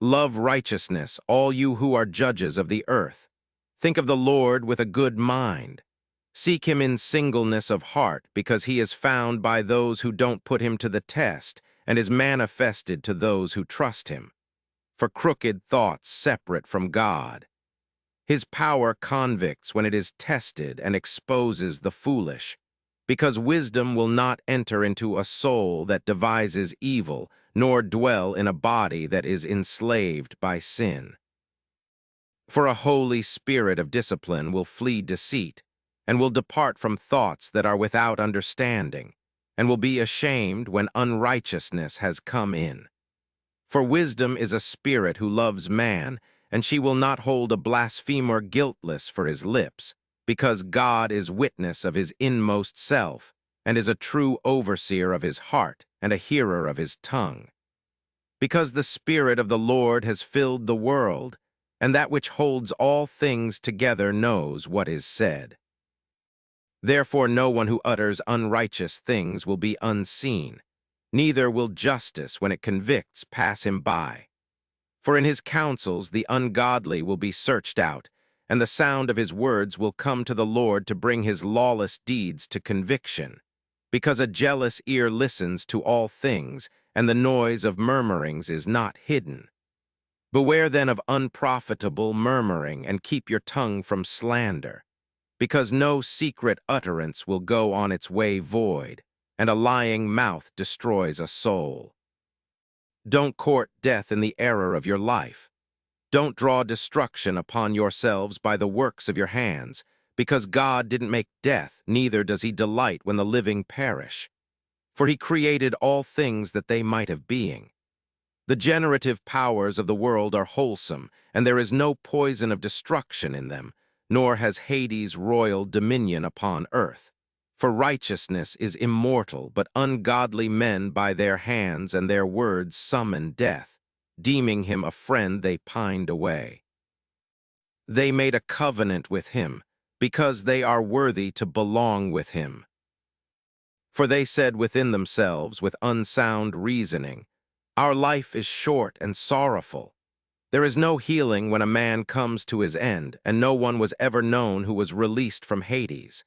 Love righteousness, all you who are judges of the earth. Think of the Lord with a good mind. Seek him in singleness of heart, because he is found by those who don't put him to the test, and is manifested to those who trust him. For crooked thoughts separate from God. His power convicts when it is tested and exposes the foolish, because wisdom will not enter into a soul that devises evil, nor dwell in a body that is enslaved by sin. For a holy spirit of discipline will flee deceit, and will depart from thoughts that are without understanding, and will be ashamed when unrighteousness has come in. For wisdom is a spirit who loves man, and she will not hold a blasphemer guiltless for his lips, because God is witness of his inmost self, and is a true overseer of his heart, and a hearer of his tongue. Because the Spirit of the Lord has filled the world, and that which holds all things together knows what is said. Therefore no one who utters unrighteous things will be unseen, neither will justice, when it convicts, pass him by. For in his counsels the ungodly will be searched out, and the sound of his words will come to the Lord to bring his lawless deeds to conviction. Because a jealous ear listens to all things, and the noise of murmurings is not hidden. Beware then of unprofitable murmuring, and keep your tongue from slander, because no secret utterance will go on its way void, and a lying mouth destroys a soul. Don't court death in the error of your life. Don't draw destruction upon yourselves by the works of your hands, because God didn't make death, neither does he delight when the living perish. For he created all things that they might have being. The generative powers of the world are wholesome, and there is no poison of destruction in them, nor has Hades royal dominion upon earth. For righteousness is immortal, but ungodly men by their hands and their words summon death, deeming him a friend they pined away. They made a covenant with him, because they are worthy to belong with him. For they said within themselves, with unsound reasoning, our life is short and sorrowful. There is no healing when a man comes to his end, and no one was ever known who was released from Hades.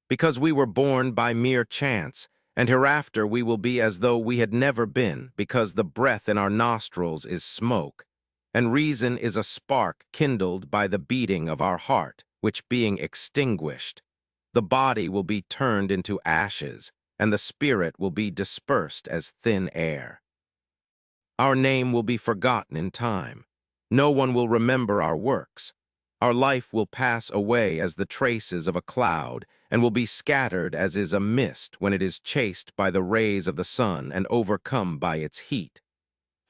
Because we were born by mere chance, and hereafter we will be as though we had never been, because the breath in our nostrils is smoke, and reason is a spark kindled by the beating of our heart, which being extinguished, the body will be turned into ashes, and the spirit will be dispersed as thin air. Our name will be forgotten in time. No one will remember our works. Our life will pass away as the traces of a cloud, and will be scattered as is a mist when it is chased by the rays of the sun and overcome by its heat.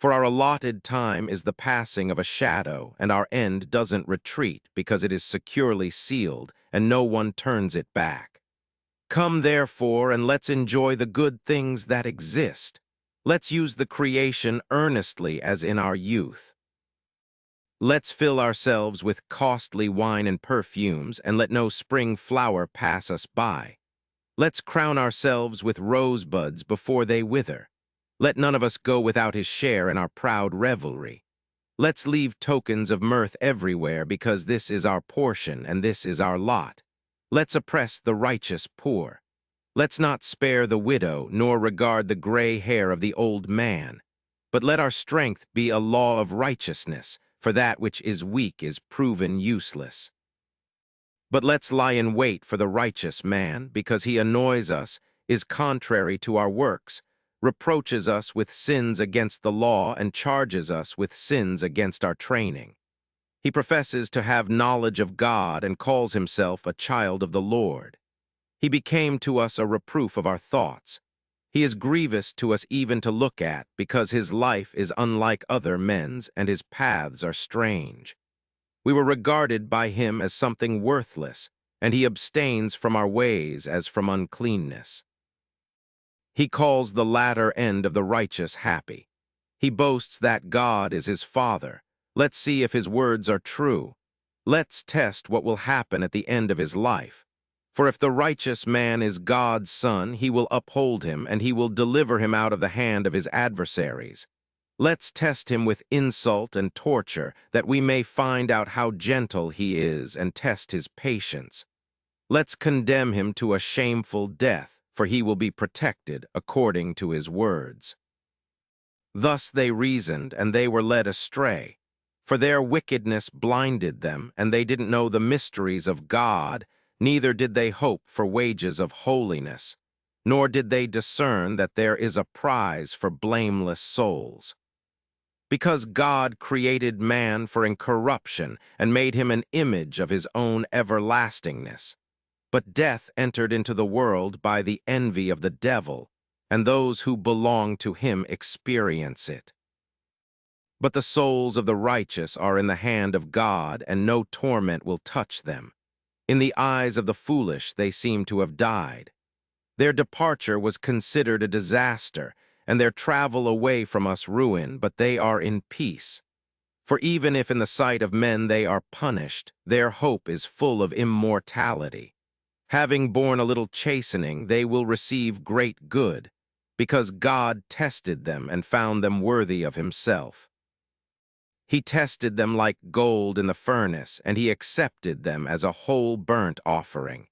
For our allotted time is the passing of a shadow, and our end doesn't retreat because it is securely sealed, and no one turns it back. Come, therefore, and let's enjoy the good things that exist. Let's use the creation earnestly as in our youth. Let's fill ourselves with costly wine and perfumes, and let no spring flower pass us by. Let's crown ourselves with rosebuds before they wither. Let none of us go without his share in our proud revelry. Let's leave tokens of mirth everywhere, because this is our portion and this is our lot. Let's oppress the righteous poor. Let's not spare the widow, nor regard the gray hair of the old man. But let our strength be a law of righteousness, for that which is weak is proven useless. But let's lie in wait for the righteous man, because he annoys us, is contrary to our works, reproaches us with sins against the law, and charges us with sins against our training. He professes to have knowledge of God and calls himself a child of the Lord. He became to us a reproof of our thoughts. He is grievous to us even to look at, because his life is unlike other men's, and his paths are strange. We were regarded by him as something worthless, and he abstains from our ways as from uncleanness. He calls the latter end of the righteous happy. He boasts that God is his Father. Let's see if his words are true. Let's test what will happen at the end of his life. For if the righteous man is God's son, he will uphold him, and he will deliver him out of the hand of his adversaries. Let's test him with insult and torture, that we may find out how gentle he is and test his patience. Let's condemn him to a shameful death, for he will be protected according to his words. Thus they reasoned, and they were led astray. For their wickedness blinded them, and they didn't know the mysteries of God, neither did they hope for wages of holiness, nor did they discern that there is a prize for blameless souls. Because God created man for incorruption and made him an image of his own everlastingness. But death entered into the world by the envy of the devil, and those who belong to him experience it. But the souls of the righteous are in the hand of God, and no torment will touch them. In the eyes of the foolish they seem to have died. Their departure was considered a disaster, and their travel away from us ruin, but they are in peace. For even if in the sight of men they are punished, their hope is full of immortality. Having borne a little chastening, they will receive great good, because God tested them and found them worthy of himself. He tested them like gold in the furnace, and he accepted them as a whole burnt offering.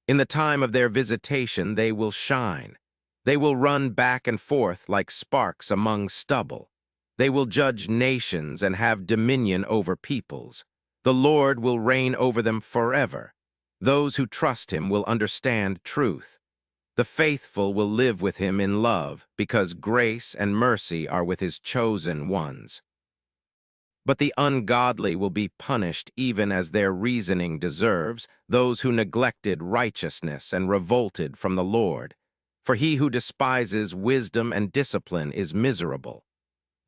In the time of their visitation they will shine. They will run back and forth like sparks among stubble. They will judge nations and have dominion over peoples. The Lord will reign over them forever. Those who trust him will understand truth. The faithful will live with him in love, because grace and mercy are with his chosen ones. But the ungodly will be punished even as their reasoning deserves, those who neglected righteousness and revolted from the Lord. For he who despises wisdom and discipline is miserable.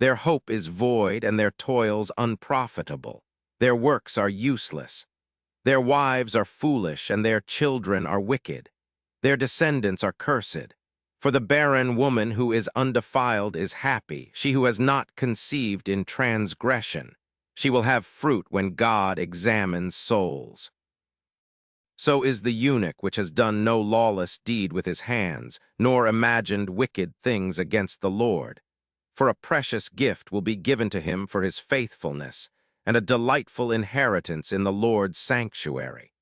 Their hope is void and their toils unprofitable. Their works are useless. Their wives are foolish and their children are wicked. Their descendants are cursed. For the barren woman who is undefiled is happy, she who has not conceived in transgression. She will have fruit when God examines souls. So is the eunuch which has done no lawless deed with his hands, nor imagined wicked things against the Lord. For a precious gift will be given to him for his faithfulness, and a delightful inheritance in the Lord's sanctuary.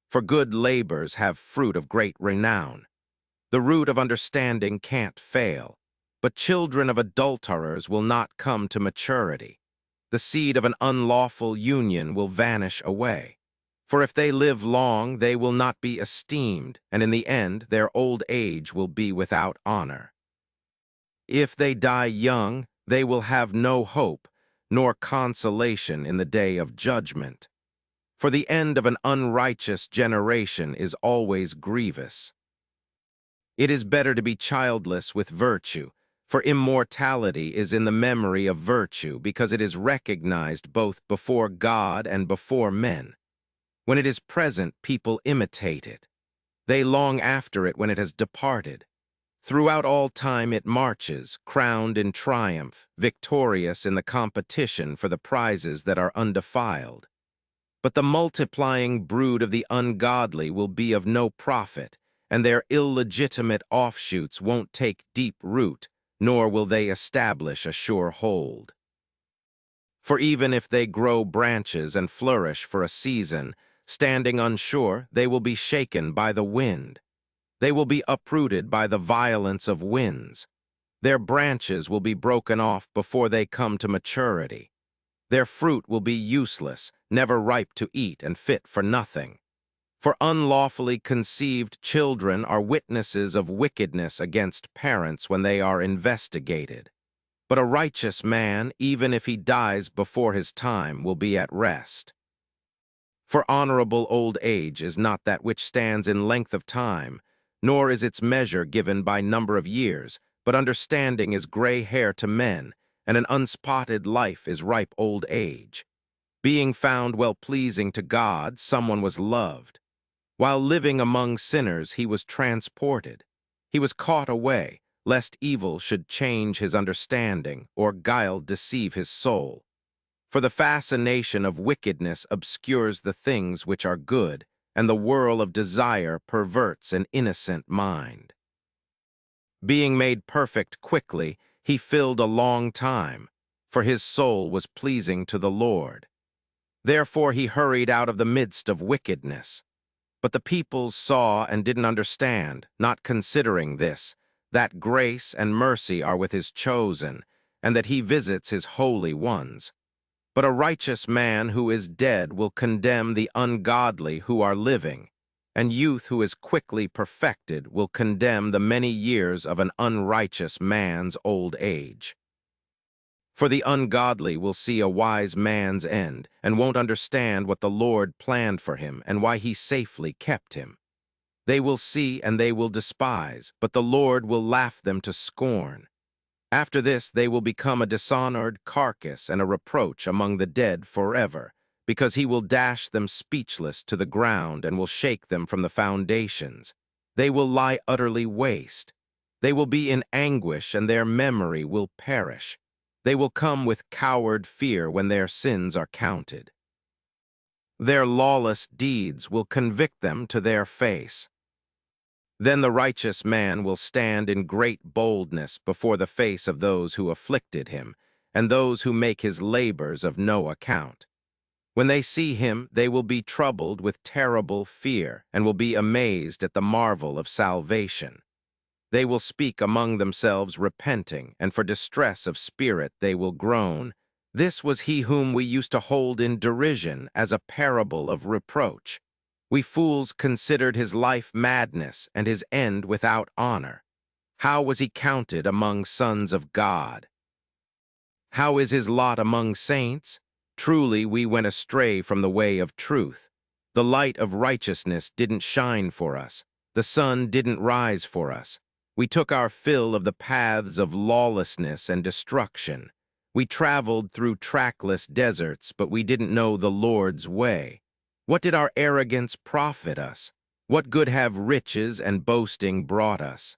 For good labors have fruit of great renown. The root of understanding can't fail, but children of adulterers will not come to maturity. The seed of an unlawful union will vanish away. For if they live long, they will not be esteemed, and in the end their old age will be without honor. If they die young, they will have no hope, nor consolation in the day of judgment. For the end of an unrighteous generation is always grievous. It is better to be childless with virtue, for immortality is in the memory of virtue, because it is recognized both before God and before men. When it is present, people imitate it. They long after it when it has departed. Throughout all time it marches, crowned in triumph, victorious in the competition for the prizes that are undefiled. But the multiplying brood of the ungodly will be of no profit, and their illegitimate offshoots won't take deep root, nor will they establish a sure hold. For even if they grow branches and flourish for a season, standing unsure, they will be shaken by the wind. They will be uprooted by the violence of winds. Their branches will be broken off before they come to maturity. Their fruit will be useless, never ripe to eat and fit for nothing. For unlawfully conceived children are witnesses of wickedness against parents when they are investigated. But a righteous man, even if he dies before his time, will be at rest. For honorable old age is not that which stands in length of time, nor is its measure given by number of years, but understanding is gray hair to men, and an unspotted life is ripe old age. Being found well-pleasing to God, someone was loved. While living among sinners, he was transported. He was caught away, lest evil should change his understanding, or guile deceive his soul. For the fascination of wickedness obscures the things which are good, and the whirl of desire perverts an innocent mind. Being made perfect quickly, he filled a long time. for his soul was pleasing to the Lord. Therefore he hurried out of the midst of wickedness. But the peoples saw and didn't understand, not considering this, that grace and mercy are with his chosen, and that he visits his holy ones. But a righteous man who is dead will condemn the ungodly who are living, and youth who is quickly perfected will condemn the many years of an unrighteous man's old age. For the ungodly will see a wise man's end, and won't understand what the Lord planned for him and why he safely kept him. They will see and they will despise, but the Lord will laugh them to scorn. After this they will become a dishonored carcass and a reproach among the dead forever, because he will dash them speechless to the ground and will shake them from the foundations. They will lie utterly waste. They will be in anguish and their memory will perish. They will come with coward fear when their sins are counted. Their lawless deeds will convict them to their face. Then the righteous man will stand in great boldness before the face of those who afflicted him, and those who make his labors of no account. When they see him, they will be troubled with terrible fear, and will be amazed at the marvel of salvation. They will speak among themselves repenting, and for distress of spirit they will groan. This was he whom we used to hold in derision as a parable of reproach. We fools considered his life madness and his end without honor. How was he counted among sons of God? How is his lot among saints? Truly we went astray from the way of truth. The light of righteousness didn't shine for us. The sun didn't rise for us. We took our fill of the paths of lawlessness and destruction. We traveled through trackless deserts, but we didn't know the Lord's way. What did our arrogance profit us? What good have riches and boasting brought us?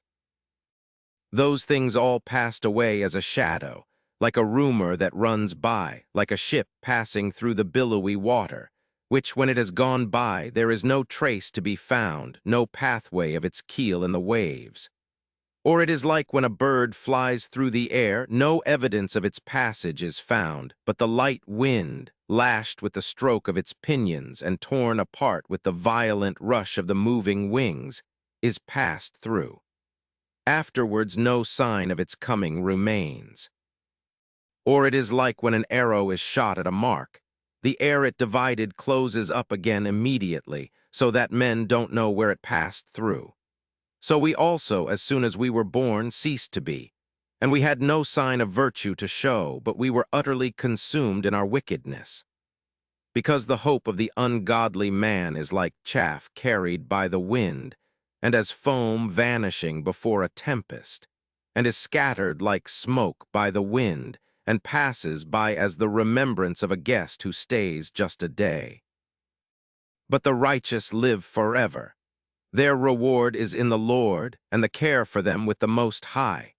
Those things all passed away as a shadow, like a rumor that runs by, like a ship passing through the billowy water, which when it has gone by there is no trace to be found, no pathway of its keel in the waves. Or it is like when a bird flies through the air, no evidence of its passage is found, but the light wind, lashed with the stroke of its pinions and torn apart with the violent rush of the moving wings, is passed through. Afterwards no sign of its coming remains. Or it is like when an arrow is shot at a mark. The air it divided closes up again immediately, so that men don't know where it passed through. So we also, as soon as we were born, ceased to be. And we had no sign of virtue to show, but we were utterly consumed in our wickedness. Because the hope of the ungodly man is like chaff carried by the wind, and as foam vanishing before a tempest, and is scattered like smoke by the wind, and passes by as the remembrance of a guest who stays just a day. But the righteous live forever. Their reward is in the Lord, and the care for them with the Most High.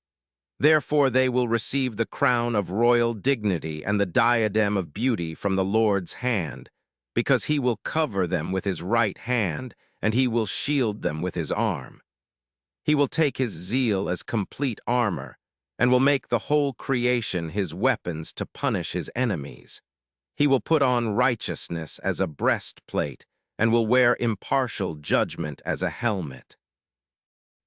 Therefore they will receive the crown of royal dignity and the diadem of beauty from the Lord's hand, because he will cover them with his right hand, and he will shield them with his arm. He will take his zeal as complete armor, and will make the whole creation his weapons to punish his enemies. He will put on righteousness as a breastplate, and will wear impartial judgment as a helmet.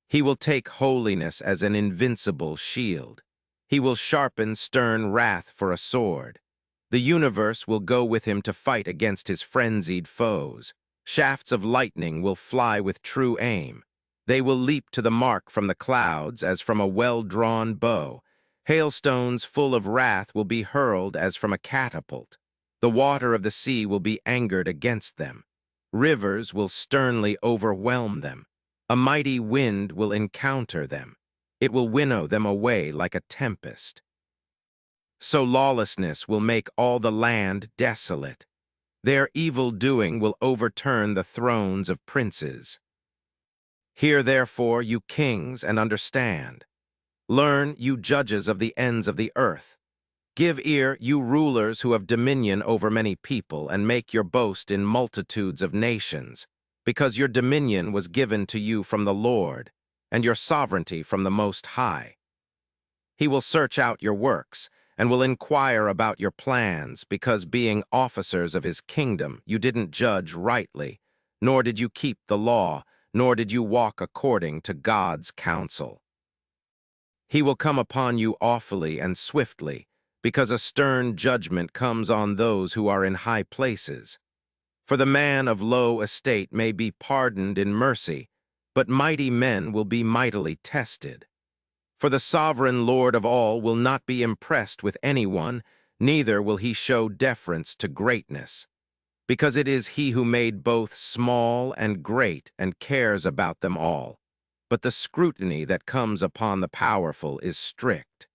He will take holiness as an invincible shield. He will sharpen stern wrath for a sword. The universe will go with him to fight against his frenzied foes. Shafts of lightning will fly with true aim. They will leap to the mark from the clouds as from a well-drawn bow. Hailstones full of wrath will be hurled as from a catapult. The water of the sea will be angered against them. Rivers will sternly overwhelm them. A mighty wind will encounter them. It will winnow them away like a tempest. So lawlessness will make all the land desolate. Their evil doing will overturn the thrones of princes. Hear therefore, you kings, and understand. Learn, you judges of the ends of the earth. Give ear, you rulers who have dominion over many people, and make your boast in multitudes of nations, because your dominion was given to you from the Lord, and your sovereignty from the Most High. He will search out your works, and will inquire about your plans, because being officers of his kingdom, you didn't judge rightly, nor did you keep the law, nor did you walk according to God's counsel. He will come upon you awfully and swiftly, because a stern judgment comes on those who are in high places. For the man of low estate may be pardoned in mercy, but mighty men will be mightily tested. For the sovereign Lord of all will not be impressed with anyone, neither will he show deference to greatness, because it is he who made both small and great and cares about them all. But the scrutiny that comes upon the powerful is strict.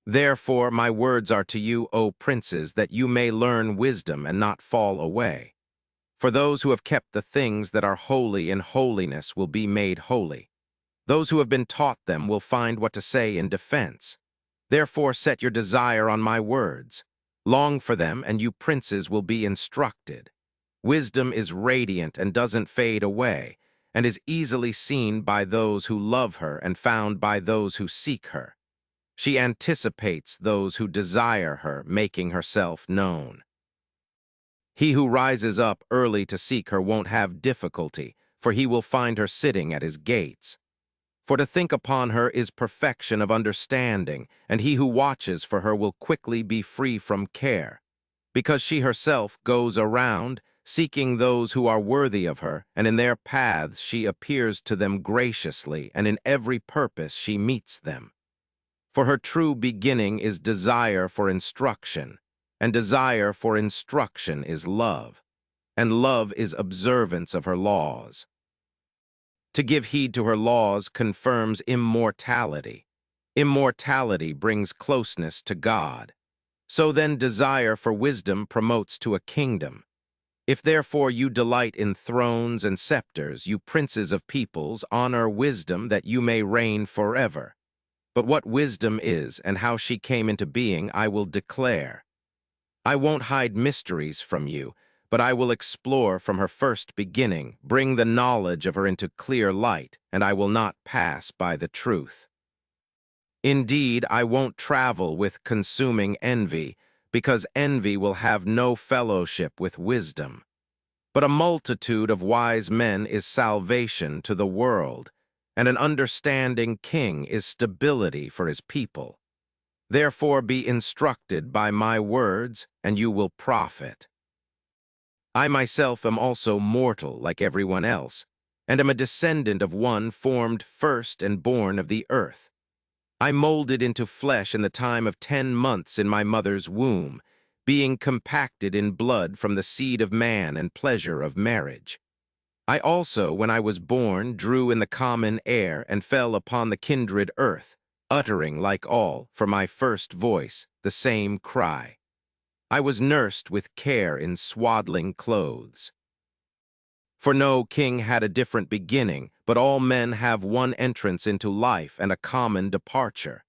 Therefore my words are to you, O princes, that you may learn wisdom and not fall away. For those who have kept the things that are holy in holiness will be made holy. Those who have been taught them will find what to say in defense. Therefore set your desire on my words. Long for them, and you princes will be instructed. Wisdom is radiant and doesn't fade away, and is easily seen by those who love her and found by those who seek her. She anticipates those who desire her, making herself known. He who rises up early to seek her won't have difficulty, for he will find her sitting at his gates. For to think upon her is perfection of understanding, and he who watches for her will quickly be free from care. Because she herself goes around, seeking those who are worthy of her, and in their paths she appears to them graciously, and in every purpose she meets them. For her true beginning is desire for instruction, and desire for instruction is love, and love is observance of her laws. To give heed to her laws confirms immortality. Immortality brings closeness to God. So then desire for wisdom promotes to a kingdom. If therefore you delight in thrones and scepters, you princes of peoples, honor wisdom that you may reign forever. But what wisdom is and how she came into being I will declare. I won't hide mysteries from you, but I will explore from her first beginning, bring the knowledge of her into clear light, and I will not pass by the truth. Indeed, I won't travel with consuming envy, because envy will have no fellowship with wisdom. But a multitude of wise men is salvation to the world, and an understanding king is stability for his people. Therefore be instructed by my words, and you will profit. I myself am also mortal like everyone else, and am a descendant of one formed first and born of the earth. I molded into flesh in the time of 10 months in my mother's womb, being compacted in blood from the seed of man and pleasure of marriage. I also, when I was born, drew in the common air and fell upon the kindred earth, uttering, like all, for my first voice, the same cry. I was nursed with care in swaddling clothes. For no king had a different beginning, but all men have one entrance into life and a common departure.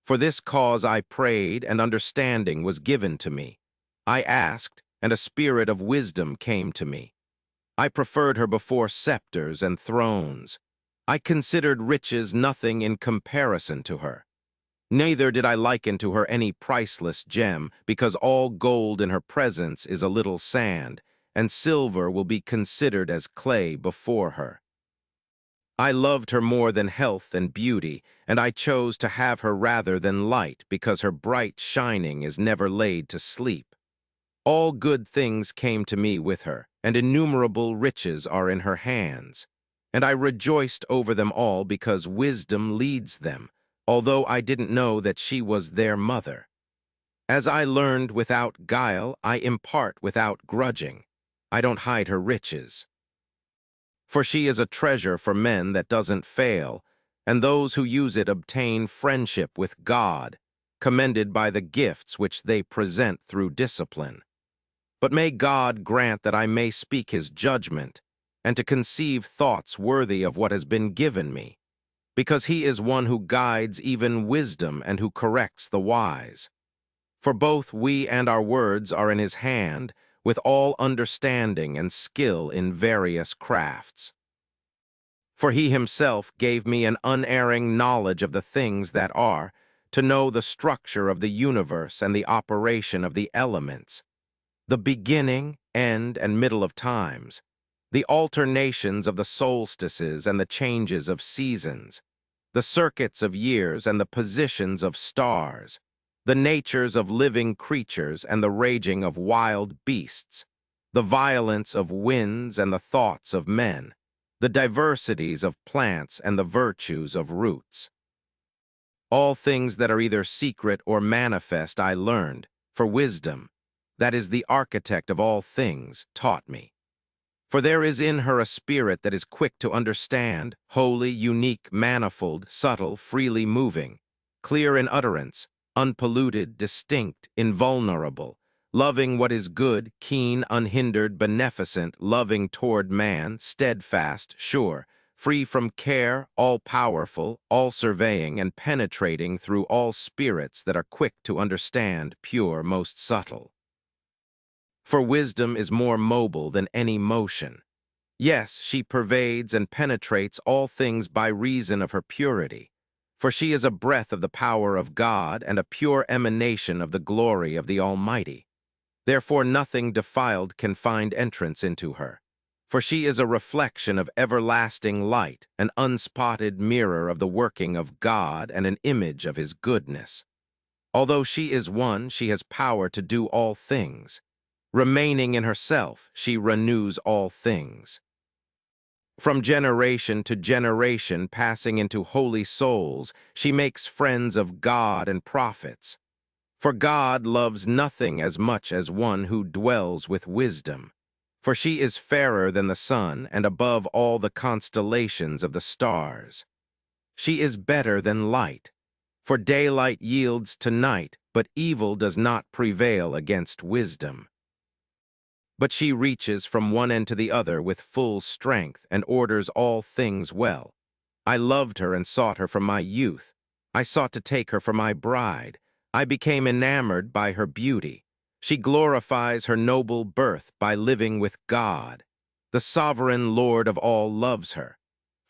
For this cause I prayed, and understanding was given to me. I asked, and a spirit of wisdom came to me. I preferred her before scepters and thrones. I considered riches nothing in comparison to her. Neither did I liken to her any priceless gem, because all gold in her presence is a little sand, and silver will be considered as clay before her. I loved her more than health and beauty, and I chose to have her rather than light, because her bright shining is never laid to sleep. All good things came to me with her, and innumerable riches are in her hands. And I rejoiced over them all because wisdom leads them, although I didn't know that she was their mother. As I learned without guile, I impart without grudging. I don't hide her riches. For she is a treasure for men that doesn't fail, and those who use it obtain friendship with God, commended by the gifts which they present through discipline. But may God grant that I may speak his judgment, and to conceive thoughts worthy of what has been given me, because he is one who guides even wisdom and who corrects the wise. For both we and our words are in his hand, with all understanding and skill in various crafts. For he himself gave me an unerring knowledge of the things that are, to know the structure of the universe and the operation of the elements, the beginning, end, and middle of times, the alternations of the solstices and the changes of seasons, the circuits of years and the positions of stars, the natures of living creatures and the raging of wild beasts, the violence of winds and the thoughts of men, the diversities of plants and the virtues of roots. All things that are either secret or manifest I learned, for wisdom, that is the architect of all things, taught me. For there is in her a spirit that is quick to understand, holy, unique, manifold, subtle, freely moving, clear in utterance, unpolluted, distinct, invulnerable, loving what is good, keen, unhindered, beneficent, loving toward man, steadfast, sure, free from care, all-powerful, all-surveying, and penetrating through all spirits that are quick to understand, pure, most subtle. For wisdom is more mobile than any motion. Yes, she pervades and penetrates all things by reason of her purity, for she is a breath of the power of God and a pure emanation of the glory of the Almighty. Therefore nothing defiled can find entrance into her, for she is a reflection of everlasting light, an unspotted mirror of the working of God and an image of His goodness. Although she is one, she has power to do all things. Remaining in herself, she renews all things. From generation to generation, passing into holy souls, she makes friends of God and prophets. For God loves nothing as much as one who dwells with wisdom. For she is fairer than the sun and above all the constellations of the stars. She is better than light. For daylight yields to night, but evil does not prevail against wisdom. But she reaches from one end to the other with full strength and orders all things well. I loved her and sought her from my youth. I sought to take her for my bride. I became enamored by her beauty. She glorifies her noble birth by living with God. The sovereign Lord of all loves her,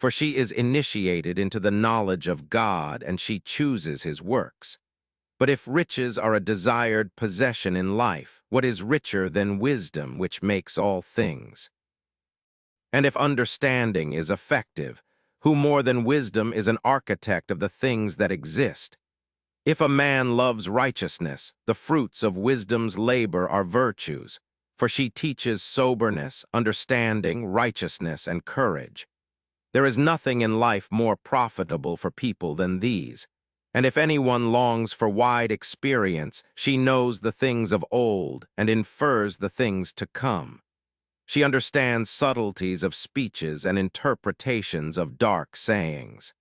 for she is initiated into the knowledge of God and she chooses His works. But if riches are a desired possession in life, what is richer than wisdom which makes all things? And if understanding is effective, who more than wisdom is an architect of the things that exist? If a man loves righteousness, the fruits of wisdom's labor are virtues, for she teaches soberness, understanding, righteousness, and courage. There is nothing in life more profitable for people than these. And if anyone longs for wide experience, she knows the things of old and infers the things to come. She understands subtleties of speeches and interpretations of dark sayings.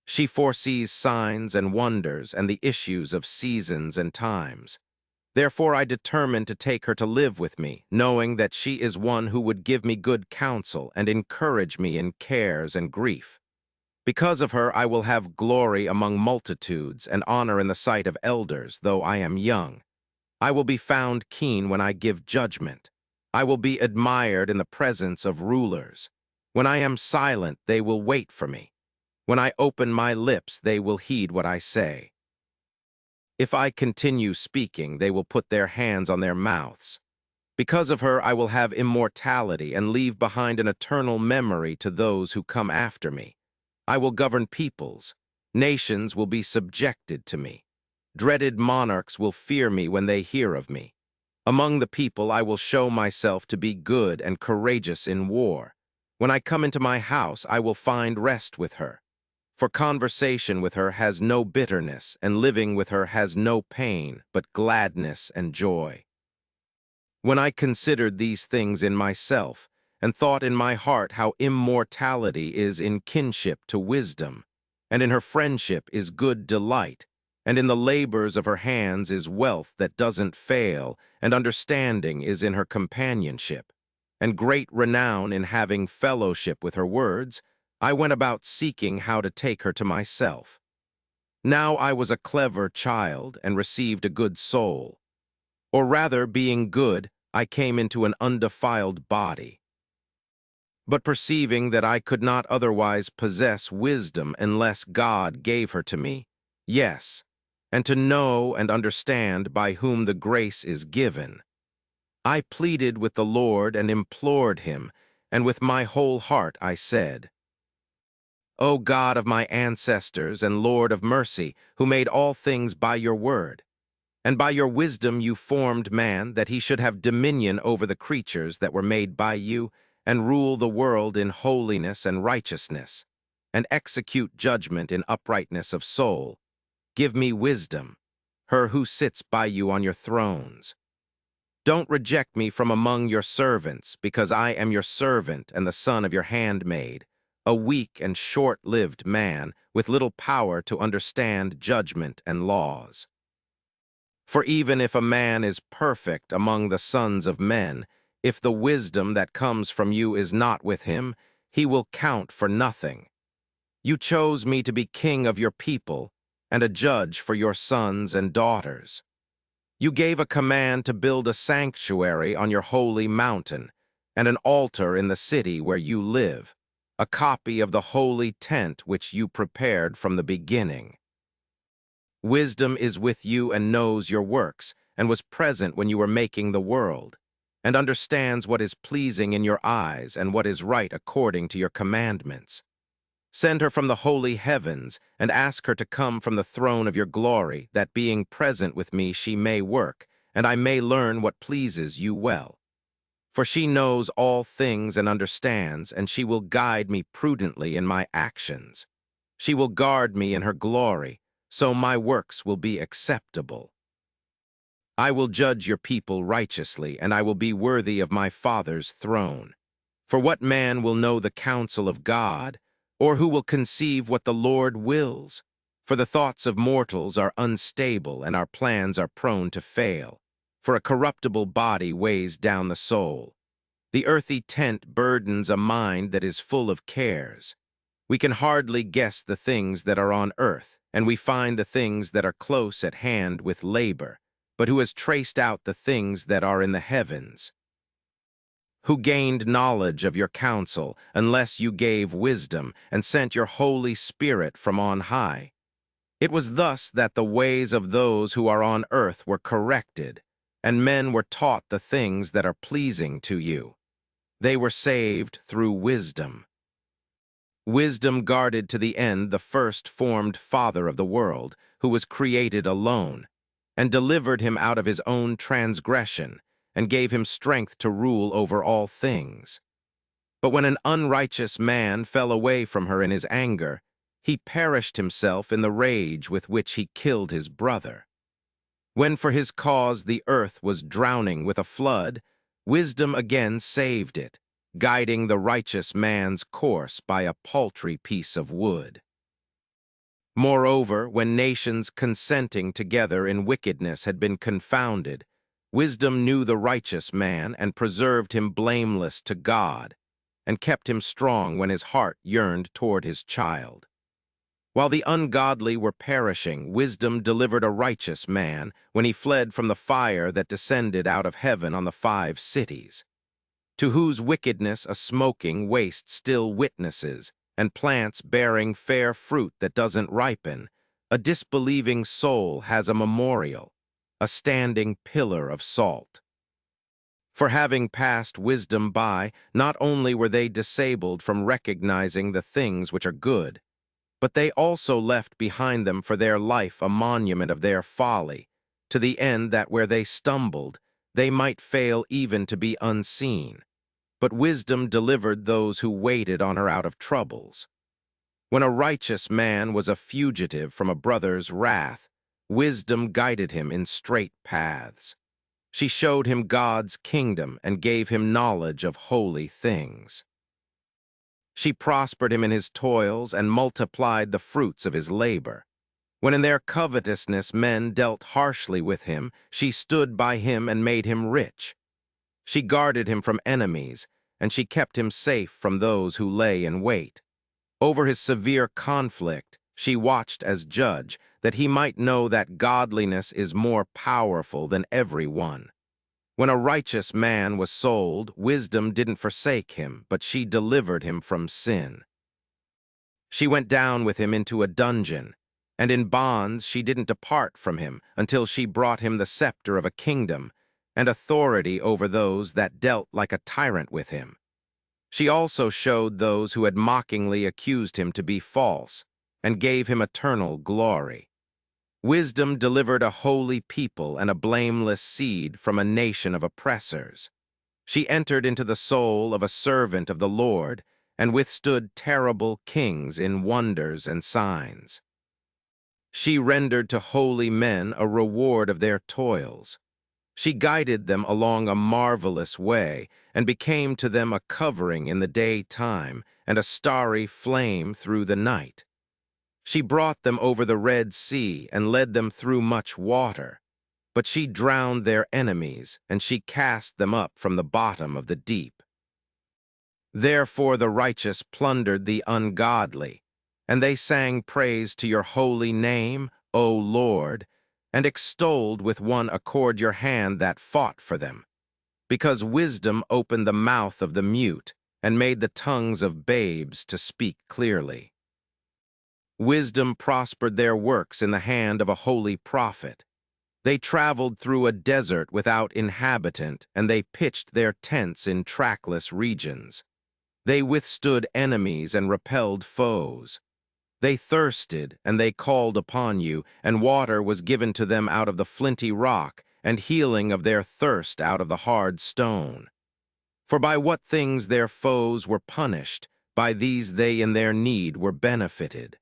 She foresees signs and wonders and the issues of seasons and times. Therefore I determined to take her to live with me, knowing that she is one who would give me good counsel and encourage me in cares and grief. Because of her I will have glory among multitudes and honor in the sight of elders, though I am young. I will be found keen when I give judgment. I will be admired in the presence of rulers. When I am silent, they will wait for me. When I open my lips, they will heed what I say. If I continue speaking, they will put their hands on their mouths. Because of her I will have immortality and leave behind an eternal memory to those who come after me. I will govern peoples. Nations will be subjected to me. Dreaded monarchs will fear me when they hear of me. Among the people I will show myself to be good and courageous in war. When I come into my house, I will find rest with her. For conversation with her has no bitterness, and living with her has no pain, but gladness and joy. When I considered these things in myself, and thought in my heart how immortality is in kinship to wisdom, and in her friendship is good delight, and in the labors of her hands is wealth that doesn't fail, and understanding is in her companionship, and great renown in having fellowship with her words, I went about seeking how to take her to myself. Now I was a clever child and received a good soul. Or rather, being good, I came into an undefiled body. But perceiving that I could not otherwise possess wisdom unless God gave her to me, Yes, and to know and understand by whom the grace is given. I pleaded with the Lord and implored him, and with my whole heart I said, O God of my ancestors and Lord of mercy, who made all things by your word, and by your wisdom you formed man that he should have dominion over the creatures that were made by you, and rule the world in holiness and righteousness, and execute judgment in uprightness of soul. Give me wisdom, her who sits by you on your thrones. Don't reject me from among your servants, because I am your servant and the son of your handmaid, a weak and short-lived man with little power to understand judgment and laws. For even if a man is perfect among the sons of men, if the wisdom that comes from you is not with him, he will count for nothing. You chose me to be king of your people and a judge for your sons and daughters. You gave a command to build a sanctuary on your holy mountain and an altar in the city where you live, a copy of the holy tent which you prepared from the beginning. Wisdom is with you and knows your works, and was present when you were making the world, and understands what is pleasing in your eyes and what is right according to your commandments. Send her from the holy heavens, and ask her to come from the throne of your glory, that being present with me she may work, and I may learn what pleases you well. For she knows all things and understands, and she will guide me prudently in my actions. She will guard me in her glory, so my works will be acceptable. I will judge your people righteously, and I will be worthy of my Father's throne. For what man will know the counsel of God, or who will conceive what the Lord wills? For the thoughts of mortals are unstable, and our plans are prone to fail. For a corruptible body weighs down the soul. The earthy tent burdens a mind that is full of cares. We can hardly guess the things that are on earth, and we find the things that are close at hand with labor. But who has traced out the things that are in the heavens? Who gained knowledge of your counsel, unless you gave wisdom, and sent your Holy Spirit from on high? It was thus that the ways of those who are on earth were corrected, and men were taught the things that are pleasing to you. They were saved through wisdom. Wisdom guarded to the end the first formed Father of the world, who was created alone, and delivered him out of his own transgression, and gave him strength to rule over all things. But when an unrighteous man fell away from her in his anger, he perished himself in the rage with which he killed his brother. When for his cause the earth was drowning with a flood, wisdom again saved it, guiding the righteous man's course by a paltry piece of wood. Moreover, when nations consenting together in wickedness had been confounded, wisdom knew the righteous man and preserved him blameless to God, and kept him strong when his heart yearned toward his child. While the ungodly were perishing, wisdom delivered a righteous man when he fled from the fire that descended out of heaven on the 5 cities, to whose wickedness a smoking waste still witnesses, and plants bearing fair fruit that doesn't ripen. A disbelieving soul has a memorial, a standing pillar of salt. For having passed wisdom by, not only were they disabled from recognizing the things which are good, but they also left behind them for their life a monument of their folly, to the end that where they stumbled, they might fail even to be unseen. But wisdom delivered those who waited on her out of troubles. When a righteous man was a fugitive from a brother's wrath, wisdom guided him in straight paths. She showed him God's kingdom and gave him knowledge of holy things. She prospered him in his toils and multiplied the fruits of his labor. When in their covetousness men dealt harshly with him, she stood by him and made him rich. She guarded him from enemies, and she kept him safe from those who lay in wait. Over his severe conflict, she watched as judge, that he might know that godliness is more powerful than every one. When a righteous man was sold, wisdom didn't forsake him, but she delivered him from sin. She went down with him into a dungeon. and in bonds she didn't depart from him until she brought him the scepter of a kingdom and authority over those that dealt like a tyrant with him. She also showed those who had mockingly accused him to be false, and gave him eternal glory. Wisdom delivered a holy people and a blameless seed from a nation of oppressors. She entered into the soul of a servant of the Lord and withstood terrible kings in wonders and signs. She rendered to holy men a reward of their toils. She guided them along a marvelous way and became to them a covering in the daytime and a starry flame through the night. She brought them over the Red Sea and led them through much water. But she drowned their enemies, and she cast them up from the bottom of the deep. Therefore the righteous plundered the ungodly, and they sang praise to your holy name, O Lord, and extolled with one accord your hand that fought for them. Because wisdom opened the mouth of the mute, and made the tongues of babes to speak clearly. Wisdom prospered their works in the hand of a holy prophet. They traveled through a desert without inhabitant, and they pitched their tents in trackless regions. They withstood enemies and repelled foes. They thirsted, and they called upon you, and water was given to them out of the flinty rock, and healing of their thirst out of the hard stone. For by what things their foes were punished, by these they in their need were benefited.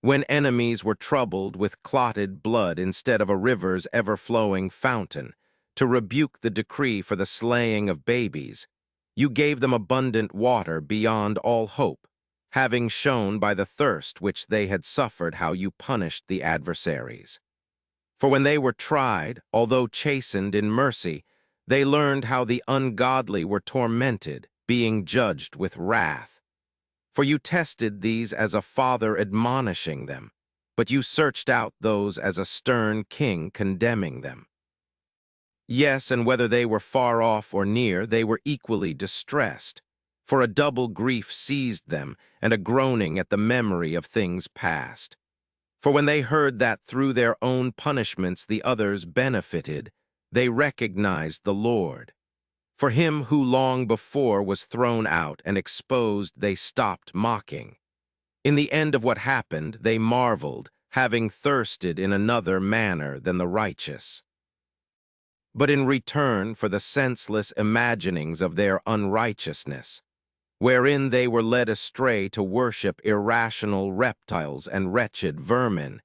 When enemies were troubled with clotted blood instead of a river's ever-flowing fountain, to rebuke the decree for the slaying of babies, you gave them abundant water beyond all hope, having shown by the thirst which they had suffered how you punished the adversaries. For when they were tried, although chastened in mercy, they learned how the ungodly were tormented, being judged with wrath. For you tested these as a father admonishing them, but you searched out those as a stern king condemning them. Yes, and whether they were far off or near, they were equally distressed, for a double grief seized them, and a groaning at the memory of things past. For when they heard that through their own punishments the others benefited, they recognized the Lord. For him who long before was thrown out and exposed they stopped mocking. In the end of what happened they marveled, having thirsted in another manner than the righteous. But in return for the senseless imaginings of their unrighteousness, wherein they were led astray to worship irrational reptiles and wretched vermin,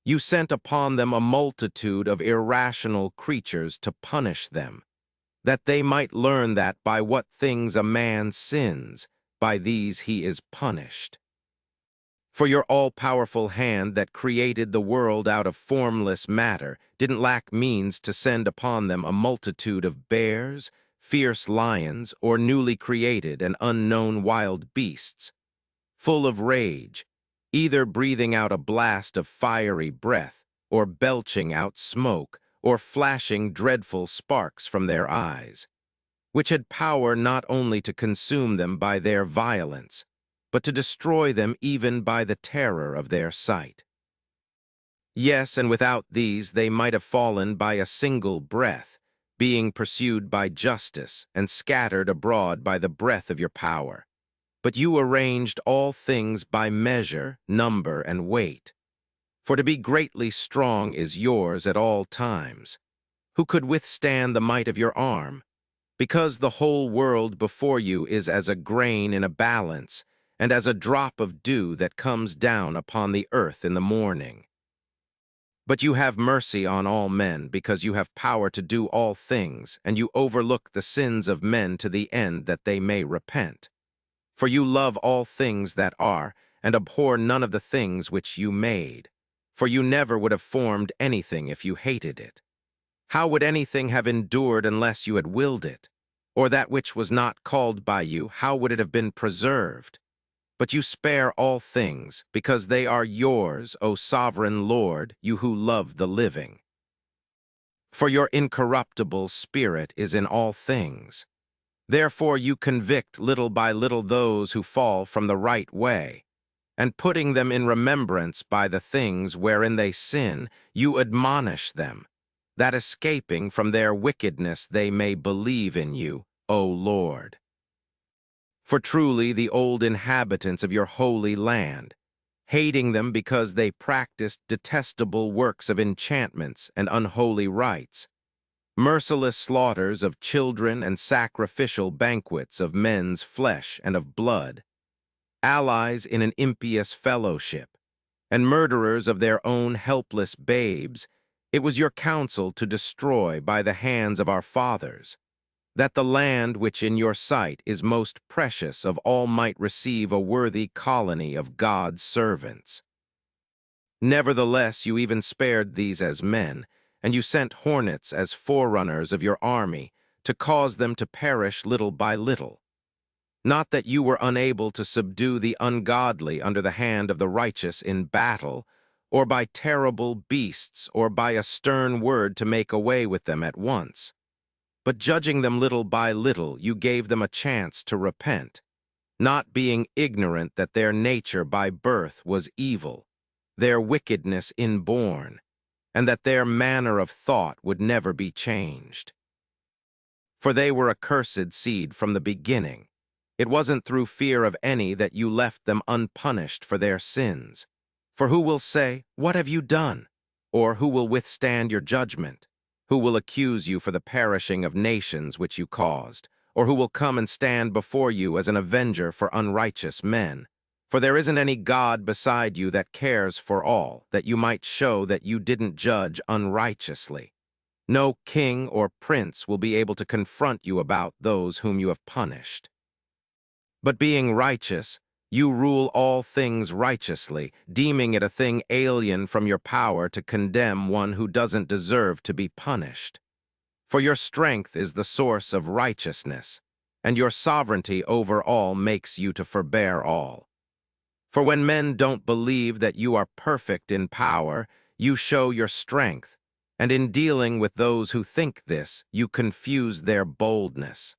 you sent upon them a multitude of irrational creatures to punish them, that they might learn that by what things a man sins, by these he is punished. For your all-powerful hand that created the world out of formless matter didn't lack means to send upon them a multitude of bears, fierce lions, or newly created and unknown wild beasts, full of rage, either breathing out a blast of fiery breath, or belching out smoke, or flashing dreadful sparks from their eyes, which had power not only to consume them by their violence, but to destroy them even by the terror of their sight. Yes, and without these they might have fallen by a single breath, being pursued by justice and scattered abroad by the breath of your power. But you arranged all things by measure, number, and weight. For to be greatly strong is yours at all times. Who could withstand the might of your arm? Because the whole world before you is as a grain in a balance, and as a drop of dew that comes down upon the earth in the morning. But you have mercy on all men, because you have power to do all things, and you overlook the sins of men to the end that they may repent. For you love all things that are, and abhor none of the things which you made. For you never would have formed anything if you hated it. How would anything have endured unless you had willed it? Or that which was not called by you, how would it have been preserved? But you spare all things, because they are yours, O sovereign Lord, you who love the living. For your incorruptible spirit is in all things. Therefore you convict little by little those who fall from the right way, and putting them in remembrance by the things wherein they sin, you admonish them, that escaping from their wickedness they may believe in you, O Lord. For truly the old inhabitants of your holy land, hating them because they practiced detestable works of enchantments and unholy rites, merciless slaughters of children and sacrificial banquets of men's flesh and of blood, allies in an impious fellowship, and murderers of their own helpless babes, it was your counsel to destroy by the hands of our fathers, that the land which in your sight is most precious of all might receive a worthy colony of God's servants. Nevertheless, you even spared these as men, and you sent hornets as forerunners of your army, to cause them to perish little by little. Not that you were unable to subdue the ungodly under the hand of the righteous in battle, or by terrible beasts, or by a stern word to make away with them at once. But judging them little by little, you gave them a chance to repent, not being ignorant that their nature by birth was evil, their wickedness inborn, and that their manner of thought would never be changed. For they were a cursed seed from the beginning. It wasn't through fear of any that you left them unpunished for their sins. For who will say, "What have you done?" Or who will withstand your judgment? Who will accuse you for the perishing of nations which you caused? Or who will come and stand before you as an avenger for unrighteous men? For there isn't any God beside you that cares for all, that you might show that you didn't judge unrighteously. No king or prince will be able to confront you about those whom you have punished. But being righteous, you rule all things righteously, deeming it a thing alien from your power to condemn one who doesn't deserve to be punished. For your strength is the source of righteousness, and your sovereignty over all makes you to forbear all. For when men don't believe that you are perfect in power, you show your strength, and in dealing with those who think this, you confuse their boldness.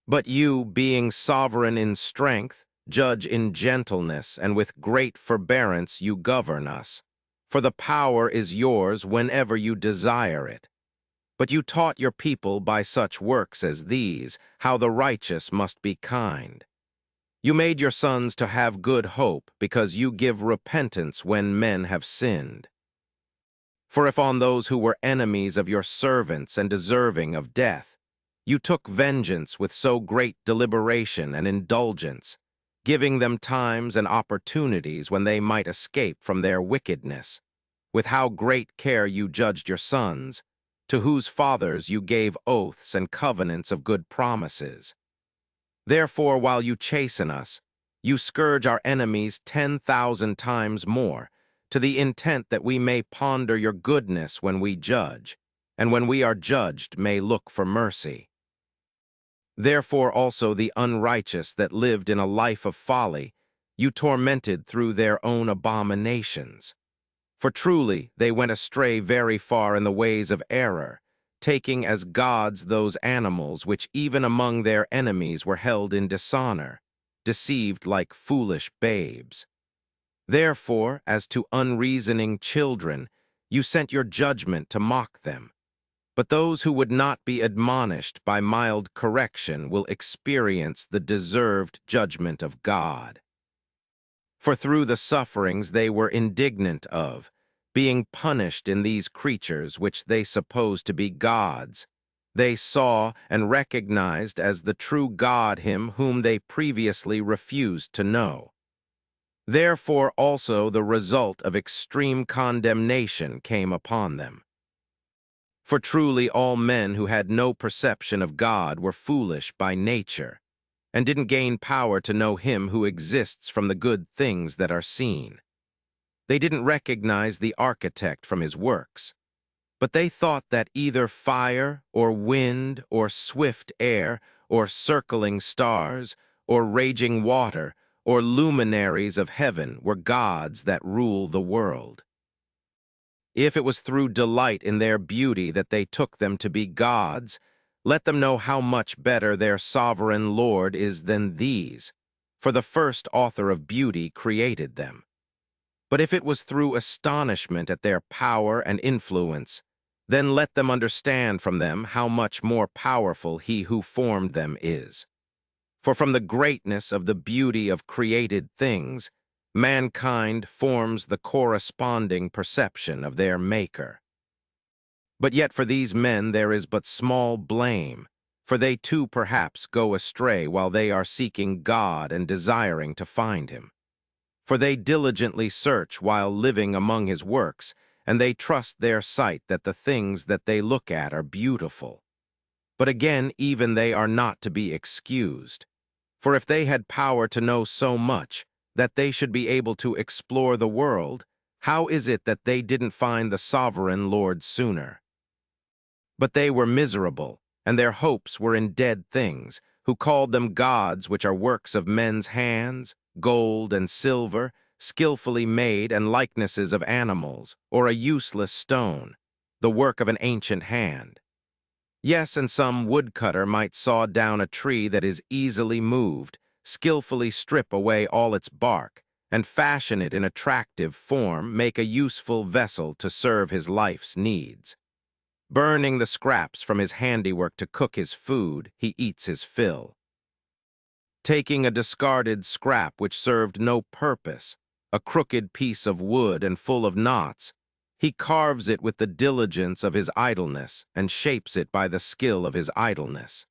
But you, being sovereign in strength, judge in gentleness, and with great forbearance you govern us. For the power is yours whenever you desire it. But you taught your people by such works as these, how the righteous must be kind. You made your sons to have good hope, because you give repentance when men have sinned. For if on those who were enemies of your servants and deserving of death, you took vengeance with so great deliberation and indulgence, giving them times and opportunities when they might escape from their wickedness, with how great care you judged your sons, to whose fathers you gave oaths and covenants of good promises. Therefore, while you chasten us, you scourge our enemies 10,000 times more, to the intent that we may ponder your goodness when we judge, and when we are judged may look for mercy. Therefore also the unrighteous that lived in a life of folly, you tormented through their own abominations. For truly they went astray very far in the ways of error, taking as gods those animals which even among their enemies were held in dishonor, deceived like foolish babes. Therefore, as to unreasoning children, you sent your judgment to mock them. But those who would not be admonished by mild correction will experience the deserved judgment of God. For through the sufferings they were indignant of, being punished in these creatures which they suppose to be gods, they saw and recognized as the true God him whom they previously refused to know. Therefore also the result of extreme condemnation came upon them. For truly all men who had no perception of God were foolish by nature, and didn't gain power to know him who exists from the good things that are seen. They didn't recognize the architect from his works, but they thought that either fire or wind or swift air or circling stars or raging water or luminaries of heaven were gods that rule the world. If it was through delight in their beauty that they took them to be gods, let them know how much better their sovereign Lord is than these. for the first author of beauty created them. But if it was through astonishment at their power and influence, then let them understand from them how much more powerful he who formed them is. For from the greatness of the beauty of created things, mankind forms the corresponding perception of their Maker. But yet for these men there is but small blame, for they too perhaps go astray while they are seeking God and desiring to find him. For they diligently search while living among his works, and they trust their sight that the things that they look at are beautiful. But again, even they are not to be excused. For if they had power to know so much, that they should be able to explore the world, how is it that they didn't find the sovereign Lord sooner? But they were miserable, and their hopes were in dead things, who called them gods which are works of men's hands, gold and silver, skillfully made, and likenesses of animals, or a useless stone, the work of an ancient hand. Yes, and some woodcutter might saw down a tree that is easily moved, skillfully strip away all its bark, and fashion it in attractive form, make a useful vessel to serve his life's needs. Burning the scraps from his handiwork to cook his food, he eats his fill. Taking a discarded scrap which served no purpose, a crooked piece of wood and full of knots, he carves it with the diligence of his idleness and shapes it by the skill of his idleness.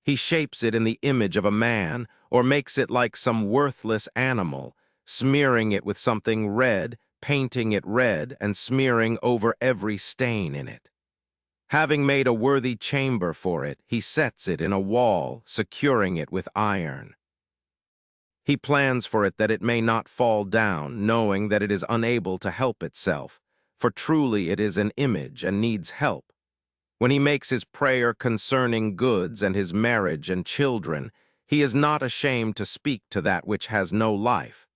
He shapes it in the image of a man, or makes it like some worthless animal, smearing it with something red, painting it red, and smearing over every stain in it. Having made a worthy chamber for it, he sets it in a wall, securing it with iron. He plans for it that it may not fall down, knowing that it is unable to help itself, for truly it is an image and needs help. When he makes his prayer concerning goods and his marriage and children, he is not ashamed to speak to that which has no life.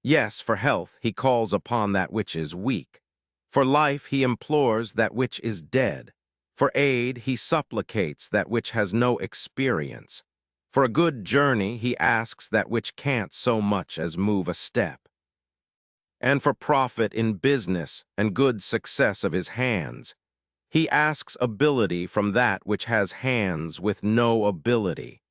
Yes, for health he calls upon that which is weak. For life he implores that which is dead. For aid he supplicates that which has no experience. For a good journey he asks that which can't so much as move a step. And for profit in business and good success of his hands, he asks ability from that which has hands with no ability.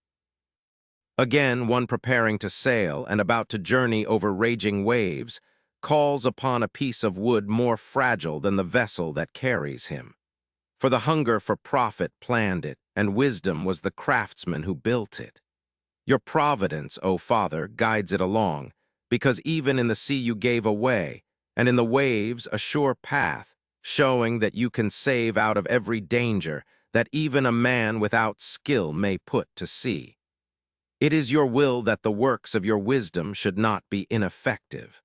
Again, one preparing to sail and about to journey over raging waves calls upon a piece of wood more fragile than the vessel that carries him. For the hunger for profit planned it, and wisdom was the craftsman who built it. Your providence, O Father, guides it along, because even in the sea you gave a way, and in the waves a sure path, showing that you can save out of every danger, that even a man without skill may put to sea. It is your will that the works of your wisdom should not be ineffective.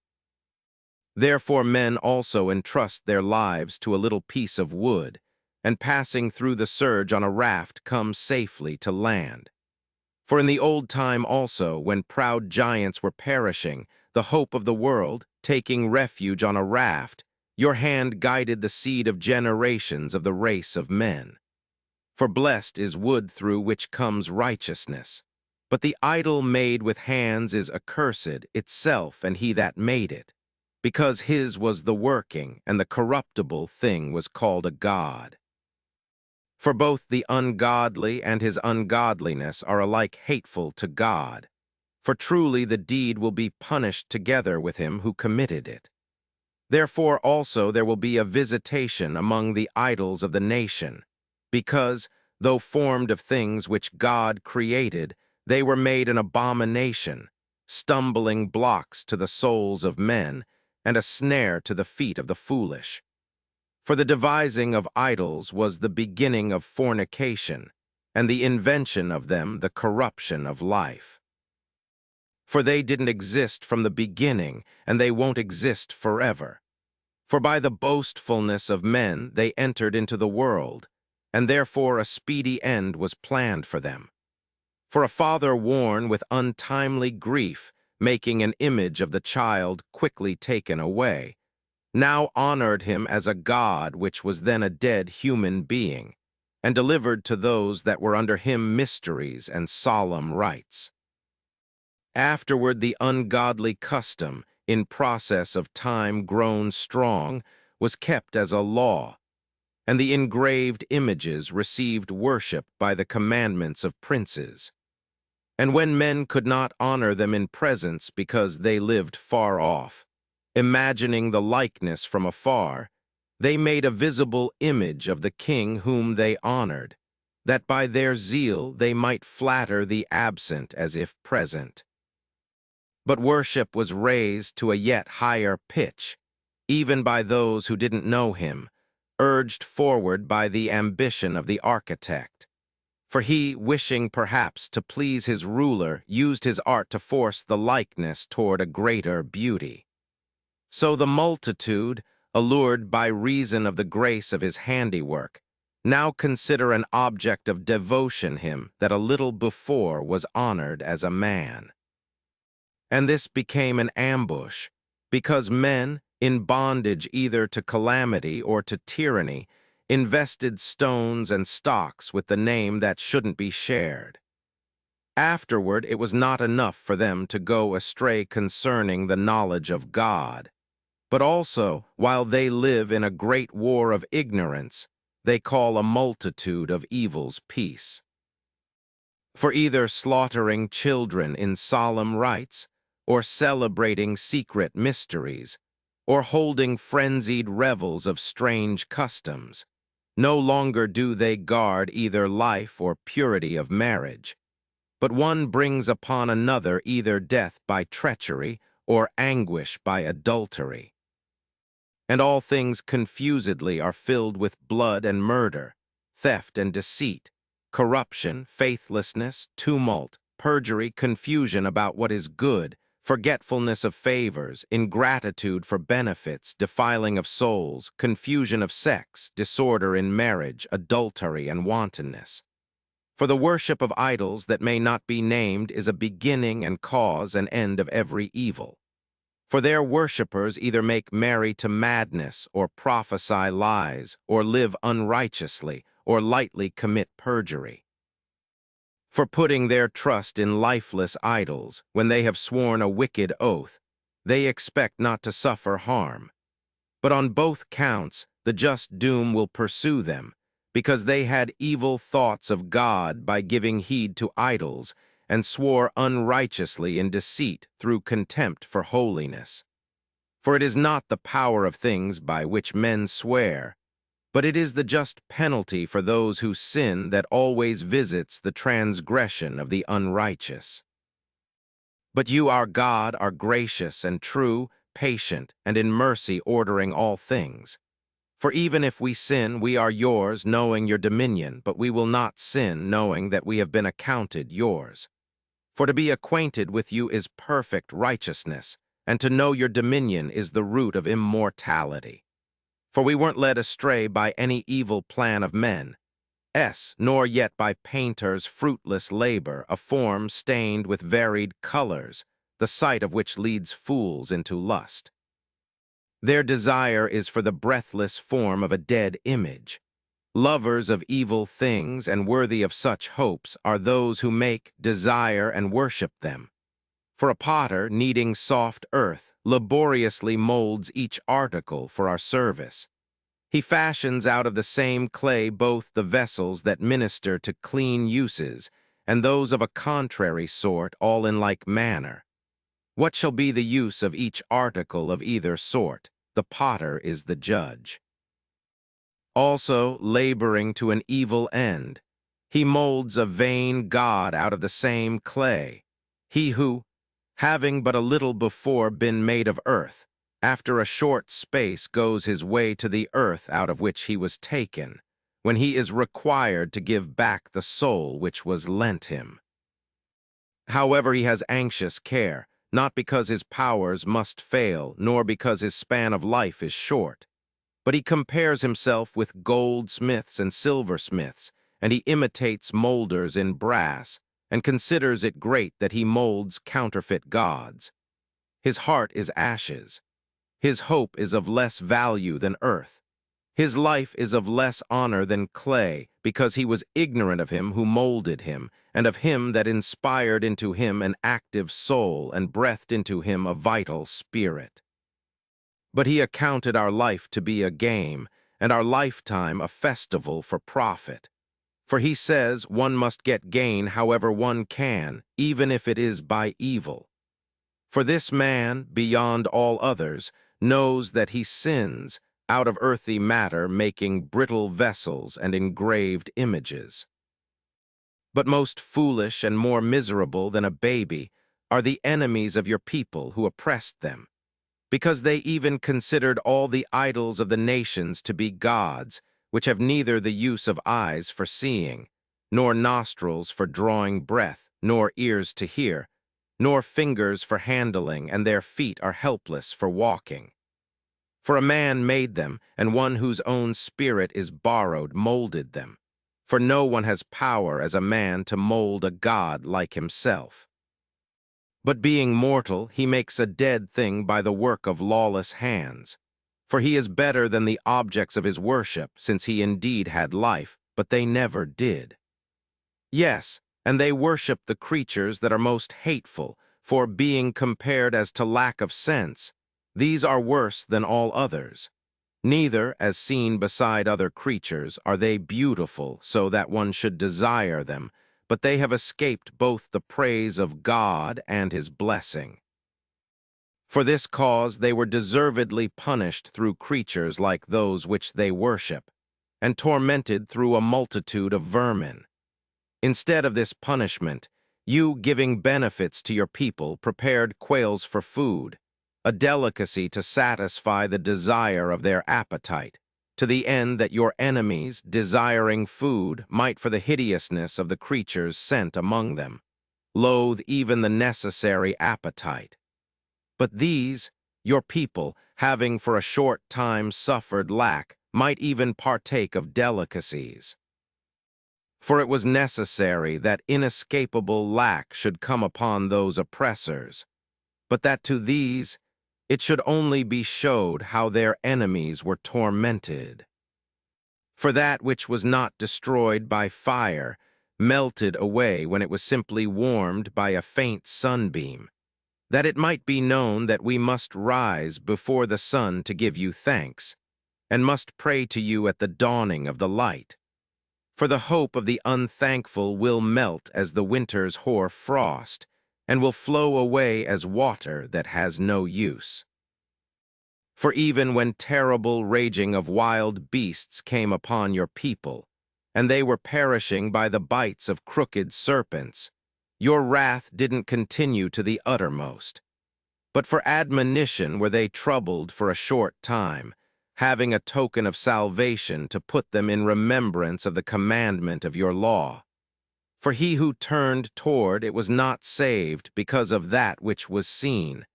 Therefore men also entrust their lives to a little piece of wood, and passing through the surge on a raft come safely to land. For in the old time also, when proud giants were perishing, the hope of the world, taking refuge on a raft, your hand guided the seed of generations of the race of men. For blessed is wood through which comes righteousness. But the idol made with hands is accursed itself and he that made it, because his was the working, and the corruptible thing was called a god. For both the ungodly and his ungodliness are alike hateful to God, for truly the deed will be punished together with him who committed it. Therefore also there will be a visitation among the idols of the nation, because, though formed of things which God created, they were made an abomination, stumbling blocks to the souls of men, and a snare to the feet of the foolish. For the devising of idols was the beginning of fornication, and the invention of them the corruption of life. For they didn't exist from the beginning, and they won't exist forever. For by the boastfulness of men they entered into the world, and therefore a speedy end was planned for them. For a father worn with untimely grief, making an image of the child quickly taken away, now honored him as a god which was then a dead human being, and delivered to those that were under him mysteries and solemn rites. Afterward, the ungodly custom, in process of time grown strong, was kept as a law, and the engraved images received worship by the commandments of princes. And when men could not honor them in presence because they lived far off, imagining the likeness from afar, they made a visible image of the king whom they honored, that by their zeal they might flatter the absent as if present. But worship was raised to a yet higher pitch, even by those who didn't know him, urged forward by the ambition of the architect. For he, wishing perhaps to please his ruler, used his art to force the likeness toward a greater beauty. So the multitude, allured by reason of the grace of his handiwork, now consider an object of devotion him that a little before was honored as a man. And this became an ambush, because men, in bondage either to calamity or to tyranny, invested stones and stocks with the name that shouldn't be shared. Afterward, it was not enough for them to go astray concerning the knowledge of God, but also, while they live in a great war of ignorance, they call a multitude of evils peace. For either slaughtering children in solemn rites, or celebrating secret mysteries, or holding frenzied revels of strange customs, no longer do they guard either life or purity of marriage, but one brings upon another either death by treachery or anguish by adultery. And all things confusedly are filled with blood and murder, theft and deceit, corruption, faithlessness, tumult, perjury, confusion about what is good, forgetfulness of favors, ingratitude for benefits, defiling of souls, confusion of sex, disorder in marriage, adultery and wantonness. For the worship of idols that may not be named is a beginning and cause and end of every evil. For their worshippers either make merry to madness, or prophesy lies, or live unrighteously, or lightly commit perjury. For putting their trust in lifeless idols, when they have sworn a wicked oath, they expect not to suffer harm. But on both counts, the just doom will pursue them, because they had evil thoughts of God by giving heed to idols, and swore unrighteously in deceit through contempt for holiness. For it is not the power of things by which men swear, but it is the just penalty for those who sin that always visits the transgression of the unrighteous. But you, our God, are gracious and true, patient, and in mercy ordering all things. For even if we sin, we are yours, knowing your dominion, but we will not sin, knowing that we have been accounted yours. For to be acquainted with you is perfect righteousness, and to know your dominion is the root of immortality. For we weren't led astray by any evil plan of men, nor yet by painters' fruitless labor, a form stained with varied colors, the sight of which leads fools into lust. Their desire is for the breathless form of a dead image. Lovers of evil things and worthy of such hopes are those who make, desire, and worship them. For a potter, needing soft earth, laboriously molds each article for our service. He fashions out of the same clay both the vessels that minister to clean uses and those of a contrary sort, all in like manner. What shall be the use of each article of either sort? The potter is the judge. Also, laboring to an evil end, he molds a vain god out of the same clay. He who, having but a little before been made of earth, after a short space goes his way to the earth out of which he was taken, when he is required to give back the soul which was lent him. However, he has anxious care, not because his powers must fail, nor because his span of life is short, but he compares himself with goldsmiths and silversmiths, and he imitates molders in brass, and considers it great that he molds counterfeit gods. His heart is ashes. His hope is of less value than earth. His life is of less honor than clay, because he was ignorant of him who molded him, and of him that inspired into him an active soul and breathed into him a vital spirit. But he accounted our life to be a game, and our lifetime a festival for profit. For he says one must get gain however one can, even if it is by evil. For this man, beyond all others, knows that he sins, out of earthy matter making brittle vessels and engraved images. But most foolish and more miserable than a baby are the enemies of your people who oppressed them, because they even considered all the idols of the nations to be gods, which have neither the use of eyes for seeing, nor nostrils for drawing breath, nor ears to hear, nor fingers for handling, and their feet are helpless for walking. For a man made them, and one whose own spirit is borrowed molded them. For no one has power as a man to mold a god like himself. But being mortal, he makes a dead thing by the work of lawless hands. For he is better than the objects of his worship, since he indeed had life, but they never did. Yes, and they worship the creatures that are most hateful, for being compared as to lack of sense, these are worse than all others. Neither, as seen beside other creatures, are they beautiful so that one should desire them, but they have escaped both the praise of God and his blessing. For this cause they were deservedly punished through creatures like those which they worship, and tormented through a multitude of vermin. Instead of this punishment, you, giving benefits to your people, prepared quails for food, a delicacy to satisfy the desire of their appetite, to the end that your enemies, desiring food, might for the hideousness of the creatures sent among them, loathe even the necessary appetite. But these, your people, having for a short time suffered lack, might even partake of delicacies. For it was necessary that inescapable lack should come upon those oppressors, but that to these it should only be showed how their enemies were tormented. For that which was not destroyed by fire melted away when it was simply warmed by a faint sunbeam, that it might be known that we must rise before the sun to give you thanks, and must pray to you at the dawning of the light. For the hope of the unthankful will melt as the winter's hoar frost, and will flow away as water that has no use. For even when terrible raging of wild beasts came upon your people, and they were perishing by the bites of crooked serpents, your wrath didn't continue to the uttermost. But for admonition were they troubled for a short time, having a token of salvation to put them in remembrance of the commandment of your law. For he who turned toward it was not saved because of that which was seen,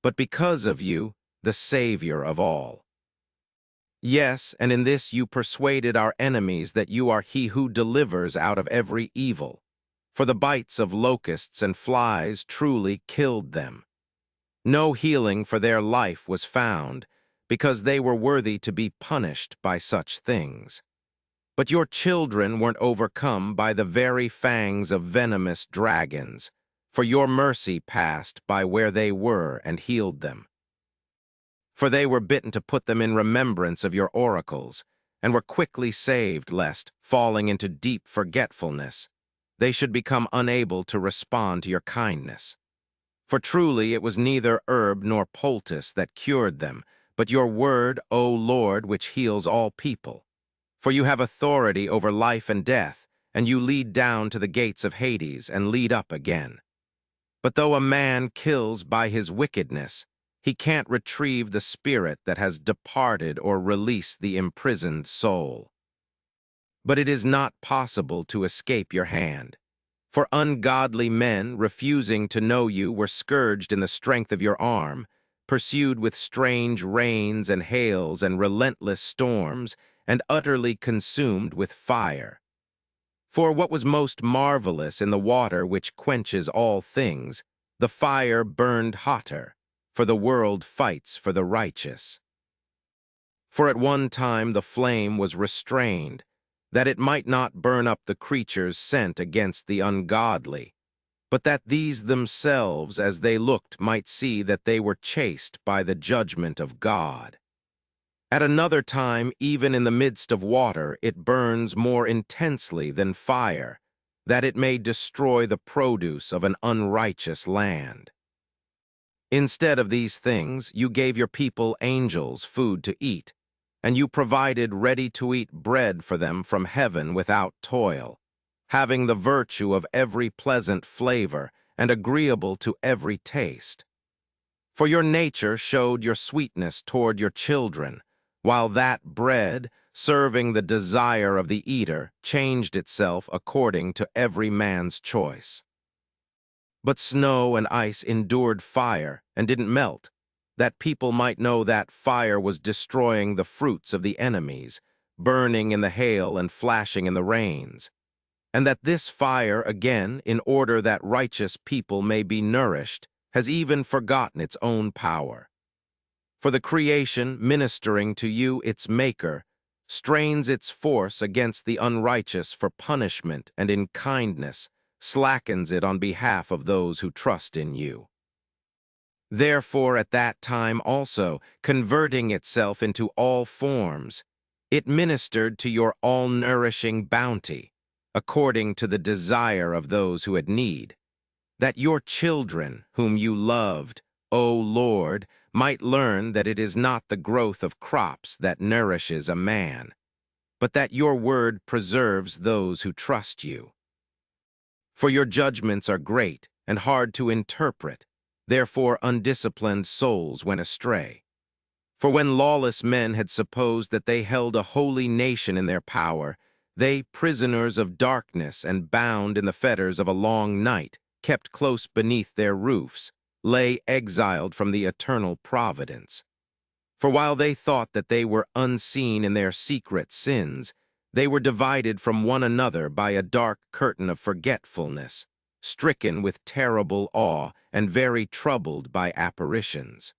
but because of you, the Savior of all. Yes, and in this you persuaded our enemies that you are he who delivers out of every evil. For the bites of locusts and flies truly killed them. No healing for their life was found, because they were worthy to be punished by such things. But your children weren't overcome by the very fangs of venomous dragons, for your mercy passed by where they were and healed them. For they were bitten to put them in remembrance of your oracles, and were quickly saved lest, falling into deep forgetfulness, they should become unable to respond to your kindness. For truly it was neither herb nor poultice that cured them, but your word, O Lord, which heals all people. For you have authority over life and death, and you lead down to the gates of Hades and lead up again. But though a man kills by his wickedness, he can't retrieve the spirit that has departed or release the imprisoned soul. But it is not possible to escape your hand. For ungodly men, refusing to know you, were scourged in the strength of your arm, pursued with strange rains and hails and relentless storms, and utterly consumed with fire. For what was most marvelous in the water which quenches all things, the fire burned hotter, for the world fights for the righteous. For at one time the flame was restrained, that it might not burn up the creatures sent against the ungodly, but that these themselves, as they looked, might see that they were chaste by the judgment of God. At another time, even in the midst of water, it burns more intensely than fire, that it may destroy the produce of an unrighteous land. Instead of these things, you gave your people angels food to eat, and you provided ready-to-eat bread for them from heaven without toil, having the virtue of every pleasant flavor and agreeable to every taste. For your nature showed your sweetness toward your children, while that bread, serving the desire of the eater, changed itself according to every man's choice. But snow and ice endured fire and didn't melt, that people might know that fire was destroying the fruits of the enemies, burning in the hail and flashing in the rains, and that this fire, again, in order that righteous people may be nourished, has even forgotten its own power. For the creation, ministering to you, its maker, strains its force against the unrighteous for punishment and in kindness, slackens it on behalf of those who trust in you. Therefore, at that time also, converting itself into all forms, it ministered to your all-nourishing bounty, according to the desire of those who had need, that your children, whom you loved, O Lord, might learn that it is not the growth of crops that nourishes a man, but that your word preserves those who trust you. For your judgments are great and hard to interpret, therefore undisciplined souls went astray. For when lawless men had supposed that they held a holy nation in their power, they, prisoners of darkness and bound in the fetters of a long night, kept close beneath their roofs, lay exiled from the eternal providence. For while they thought that they were unseen in their secret sins, they were divided from one another by a dark curtain of forgetfulness, stricken with terrible awe and very troubled by apparitions.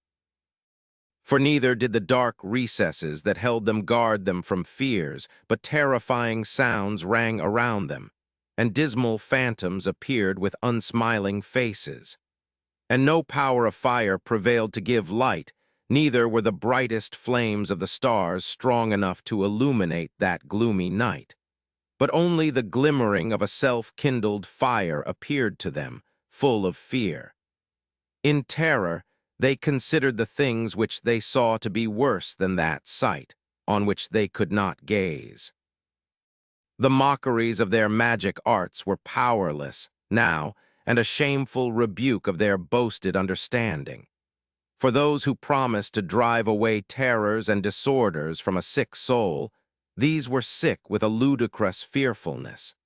For neither did the dark recesses that held them guard them from fears, but terrifying sounds rang around them, and dismal phantoms appeared with unsmiling faces. And no power of fire prevailed to give light, neither were the brightest flames of the stars strong enough to illuminate that gloomy night. But only the glimmering of a self-kindled fire appeared to them, full of fear. In terror, they considered the things which they saw to be worse than that sight, on which they could not gaze. The mockeries of their magic arts were powerless, now, and a shameful rebuke of their boasted understanding. For those who promised to drive away terrors and disorders from a sick soul, these were sick with a ludicrous fearfulness.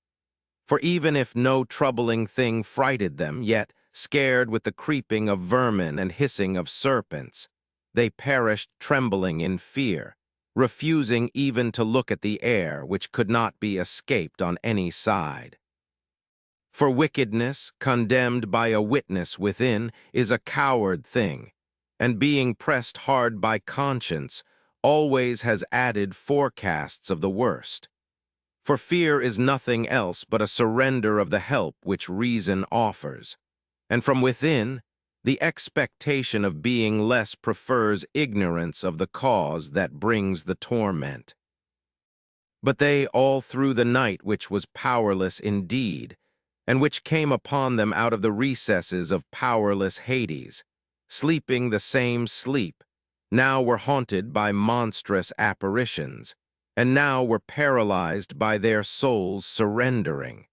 For even if no troubling thing frighted them, yet, scared with the creeping of vermin and hissing of serpents, they perished trembling in fear, refusing even to look at the air which could not be escaped on any side. For wickedness, condemned by a witness within, is a coward thing, and being pressed hard by conscience, always has added forecasts of the worst. For fear is nothing else but a surrender of the help which reason offers, and from within, the expectation of being less prefers ignorance of the cause that brings the torment. But they all through the night which was powerless indeed, and which came upon them out of the recesses of powerless Hades, sleeping the same sleep, now were haunted by monstrous apparitions, and now were paralyzed by their souls surrendering,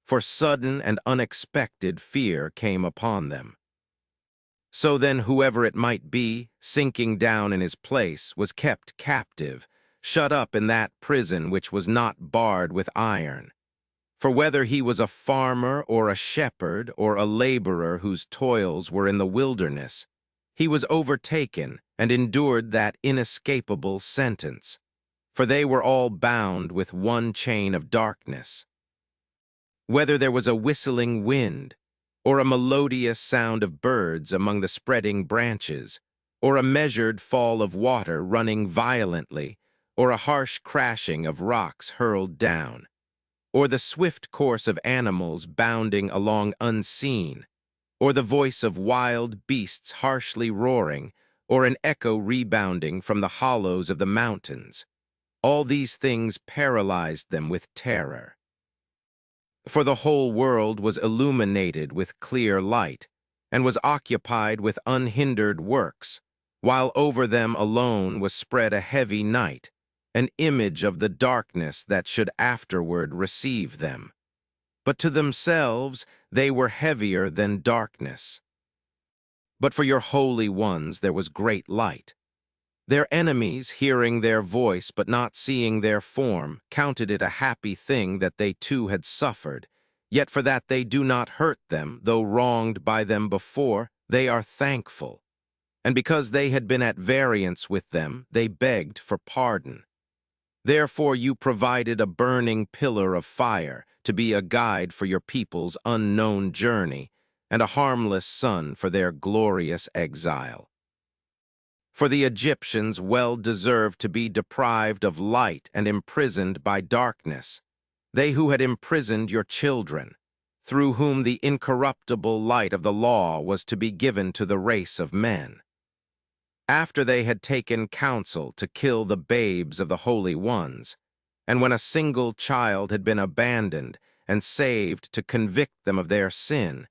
for sudden and unexpected fear came upon them. So then whoever it might be, sinking down in his place, was kept captive, shut up in that prison which was not barred with iron. For whether he was a farmer or a shepherd or a laborer whose toils were in the wilderness, he was overtaken and endured that inescapable sentence, for they were all bound with one chain of darkness. Whether there was a whistling wind, or a melodious sound of birds among the spreading branches, or a measured fall of water running violently, or a harsh crashing of rocks hurled down, or the swift course of animals bounding along unseen, or the voice of wild beasts harshly roaring, or an echo rebounding from the hollows of the mountains. All these things paralyzed them with terror. For the whole world was illuminated with clear light, and was occupied with unhindered works, while over them alone was spread a heavy night, an image of the darkness that should afterward receive them. But to themselves they were heavier than darkness. But for your holy ones there was great light. Their enemies, hearing their voice but not seeing their form, counted it a happy thing that they too had suffered. Yet for that they do not hurt them, though wronged by them before, they are thankful. And because they had been at variance with them, they begged for pardon. Therefore you provided a burning pillar of fire to be a guide for your people's unknown journey, and a harmless sun for their glorious exile. For the Egyptians well deserved to be deprived of light and imprisoned by darkness, they who had imprisoned your children, through whom the incorruptible light of the law was to be given to the race of men. After they had taken counsel to kill the babes of the holy ones, and when a single child had been abandoned and saved to convict them of their sin,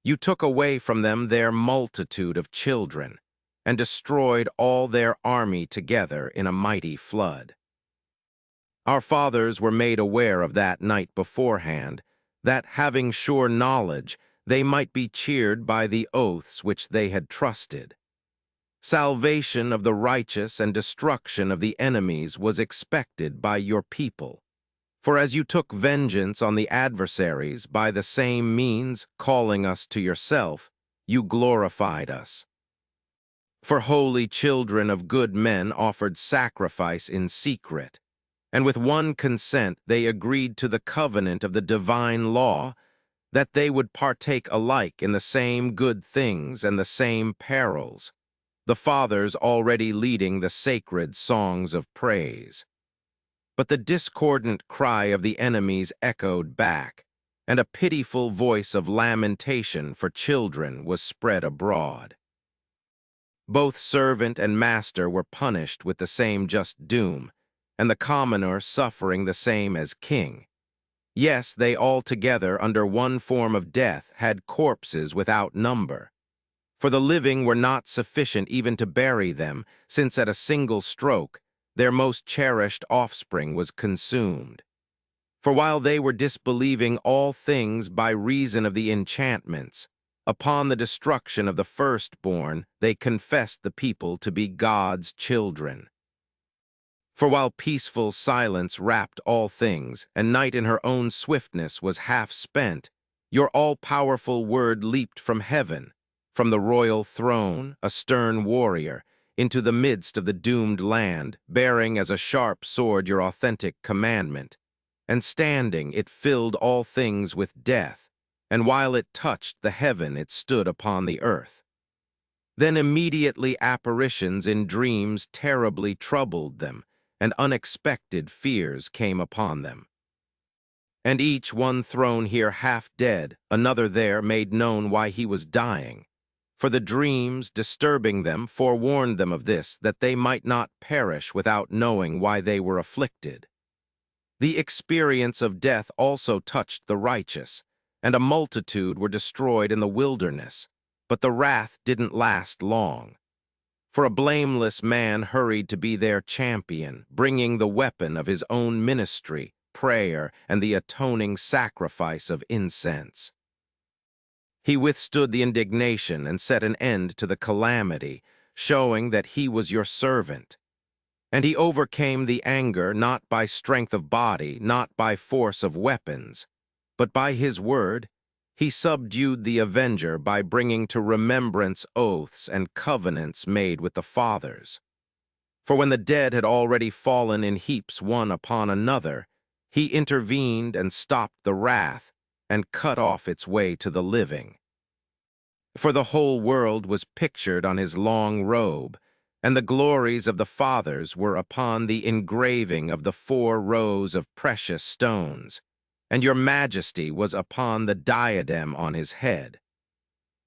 you took away from them their multitude of children, and destroyed all their army together in a mighty flood. Our fathers were made aware of that night beforehand, that, having sure knowledge, they might be cheered by the oaths which they had trusted. Salvation of the righteous and destruction of the enemies was expected by your people. For as you took vengeance on the adversaries by the same means, calling us to yourself, you glorified us. For holy children of good men offered sacrifice in secret, and with one consent they agreed to the covenant of the divine law, that they would partake alike in the same good things and the same perils, the fathers already leading the sacred songs of praise. But the discordant cry of the enemies echoed back, and a pitiful voice of lamentation for children was spread abroad. Both servant and master were punished with the same just doom, and the commoner suffering the same as king. Yes, they all together, under one form of death, had corpses without number. For the living were not sufficient even to bury them, since at a single stroke their most cherished offspring was consumed. For while they were disbelieving all things by reason of the enchantments, upon the destruction of the firstborn, they confessed the people to be God's children. For while peaceful silence wrapped all things, and night in her own swiftness was half spent, your all-powerful word leaped from heaven, from the royal throne, a stern warrior, into the midst of the doomed land, bearing as a sharp sword your authentic commandment. And standing, it filled all things with death, and while it touched the heaven, it stood upon the earth. Then immediately apparitions in dreams terribly troubled them, and unexpected fears came upon them. And each one thrown here half dead, another there made known why he was dying. For the dreams, disturbing them, forewarned them of this, that they might not perish without knowing why they were afflicted. The experience of death also touched the righteous, and a multitude were destroyed in the wilderness, but the wrath didn't last long. For a blameless man hurried to be their champion, bringing the weapon of his own ministry, prayer, and the atoning sacrifice of incense. He withstood the indignation and set an end to the calamity, showing that he was your servant. And he overcame the anger not by strength of body, not by force of weapons, but by his word. He subdued the avenger by bringing to remembrance oaths and covenants made with the fathers. For when the dead had already fallen in heaps one upon another, he intervened and stopped the wrath and cut off its way to the living. For the whole world was pictured on his long robe, and the glories of the fathers were upon the engraving of the 4 rows of precious stones, and your majesty was upon the diadem on his head.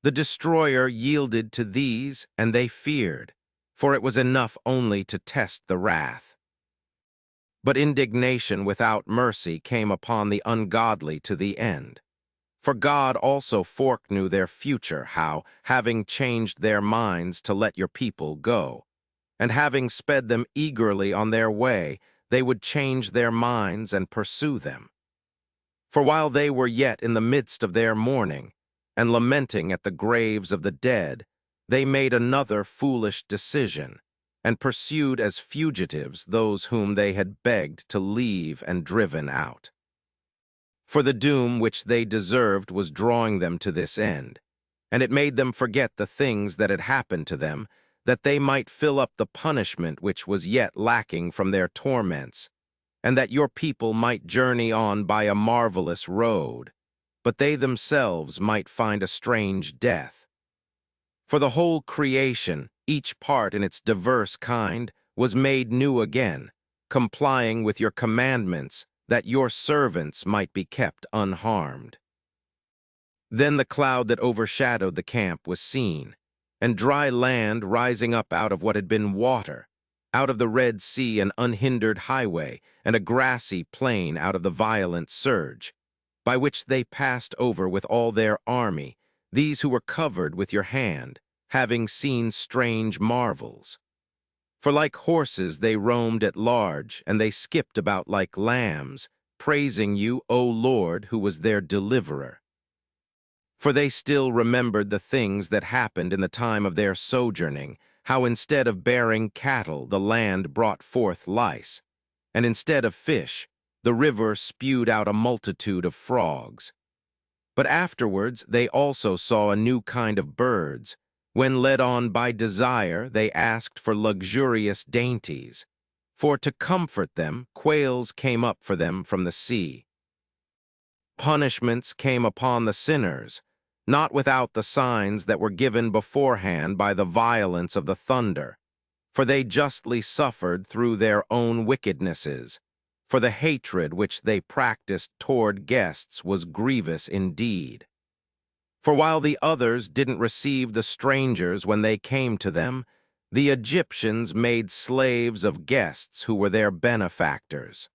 The destroyer yielded to these, and they feared, for it was enough only to test the wrath. But indignation without mercy came upon the ungodly to the end. For God also foreknew their future, how, having changed their minds to let your people go, and having sped them eagerly on their way, they would change their minds and pursue them. For while they were yet in the midst of their mourning, and lamenting at the graves of the dead, they made another foolish decision, and pursued as fugitives those whom they had begged to leave and driven out. For the doom which they deserved was drawing them to this end, and it made them forget the things that had happened to them, that they might fill up the punishment which was yet lacking from their torments, and that your people might journey on by a marvelous road, but they themselves might find a strange death. For the whole creation, each part in its diverse kind, was made new again, complying with your commandments, that your servants might be kept unharmed. Then the cloud that overshadowed the camp was seen, and dry land rising up out of what had been water, out of the Red Sea an unhindered highway, and a grassy plain out of the violent surge, by which they passed over with all their army, these who were covered with your hand, having seen strange marvels. For like horses they roamed at large, and they skipped about like lambs, praising you, O Lord, who was their deliverer. For they still remembered the things that happened in the time of their sojourning, how instead of bearing cattle the land brought forth lice, and instead of fish the river spewed out a multitude of frogs. But afterwards they also saw a new kind of birds. When led on by desire, they asked for luxurious dainties. For to comfort them, quails came up for them from the sea. Punishments came upon the sinners, not without the signs that were given beforehand by the violence of the thunder, for they justly suffered through their own wickednesses, for the hatred which they practiced toward guests was grievous indeed. For while the others didn't receive the strangers when they came to them, the Egyptians made slaves of guests who were their benefactors.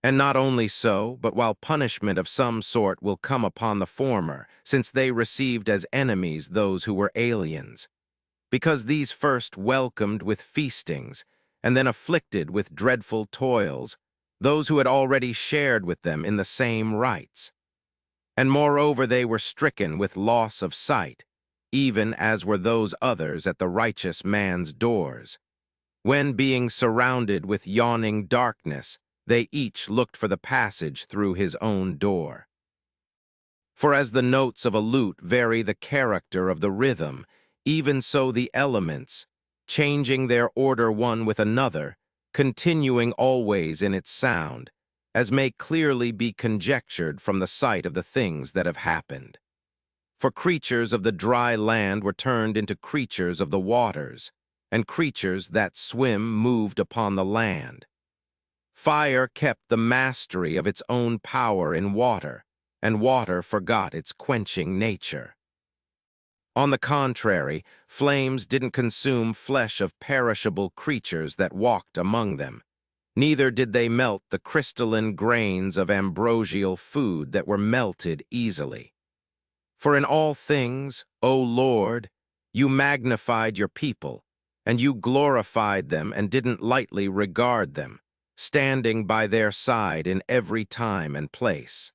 And not only so, but while punishment of some sort will come upon the former, since they received as enemies those who were aliens, because these first welcomed with feastings, and then afflicted with dreadful toils, those who had already shared with them in the same rites. And moreover they were stricken with loss of sight, even as were those others at the righteous man's doors, when being surrounded with yawning darkness, they each looked for the passage through his own door. For as the notes of a lute vary the character of the rhythm, even so the elements, changing their order one with another, continuing always in its sound, as may clearly be conjectured from the sight of the things that have happened. For creatures of the dry land were turned into creatures of the waters, and creatures that swim moved upon the land. Fire kept the mastery of its own power in water, and water forgot its quenching nature. On the contrary, flames didn't consume flesh of perishable creatures that walked among them, neither did they melt the crystalline grains of ambrosial food that were melted easily. For in all things, O Lord, you magnified your people, and you glorified them and didn't lightly regard them, standing by their side in every time and place.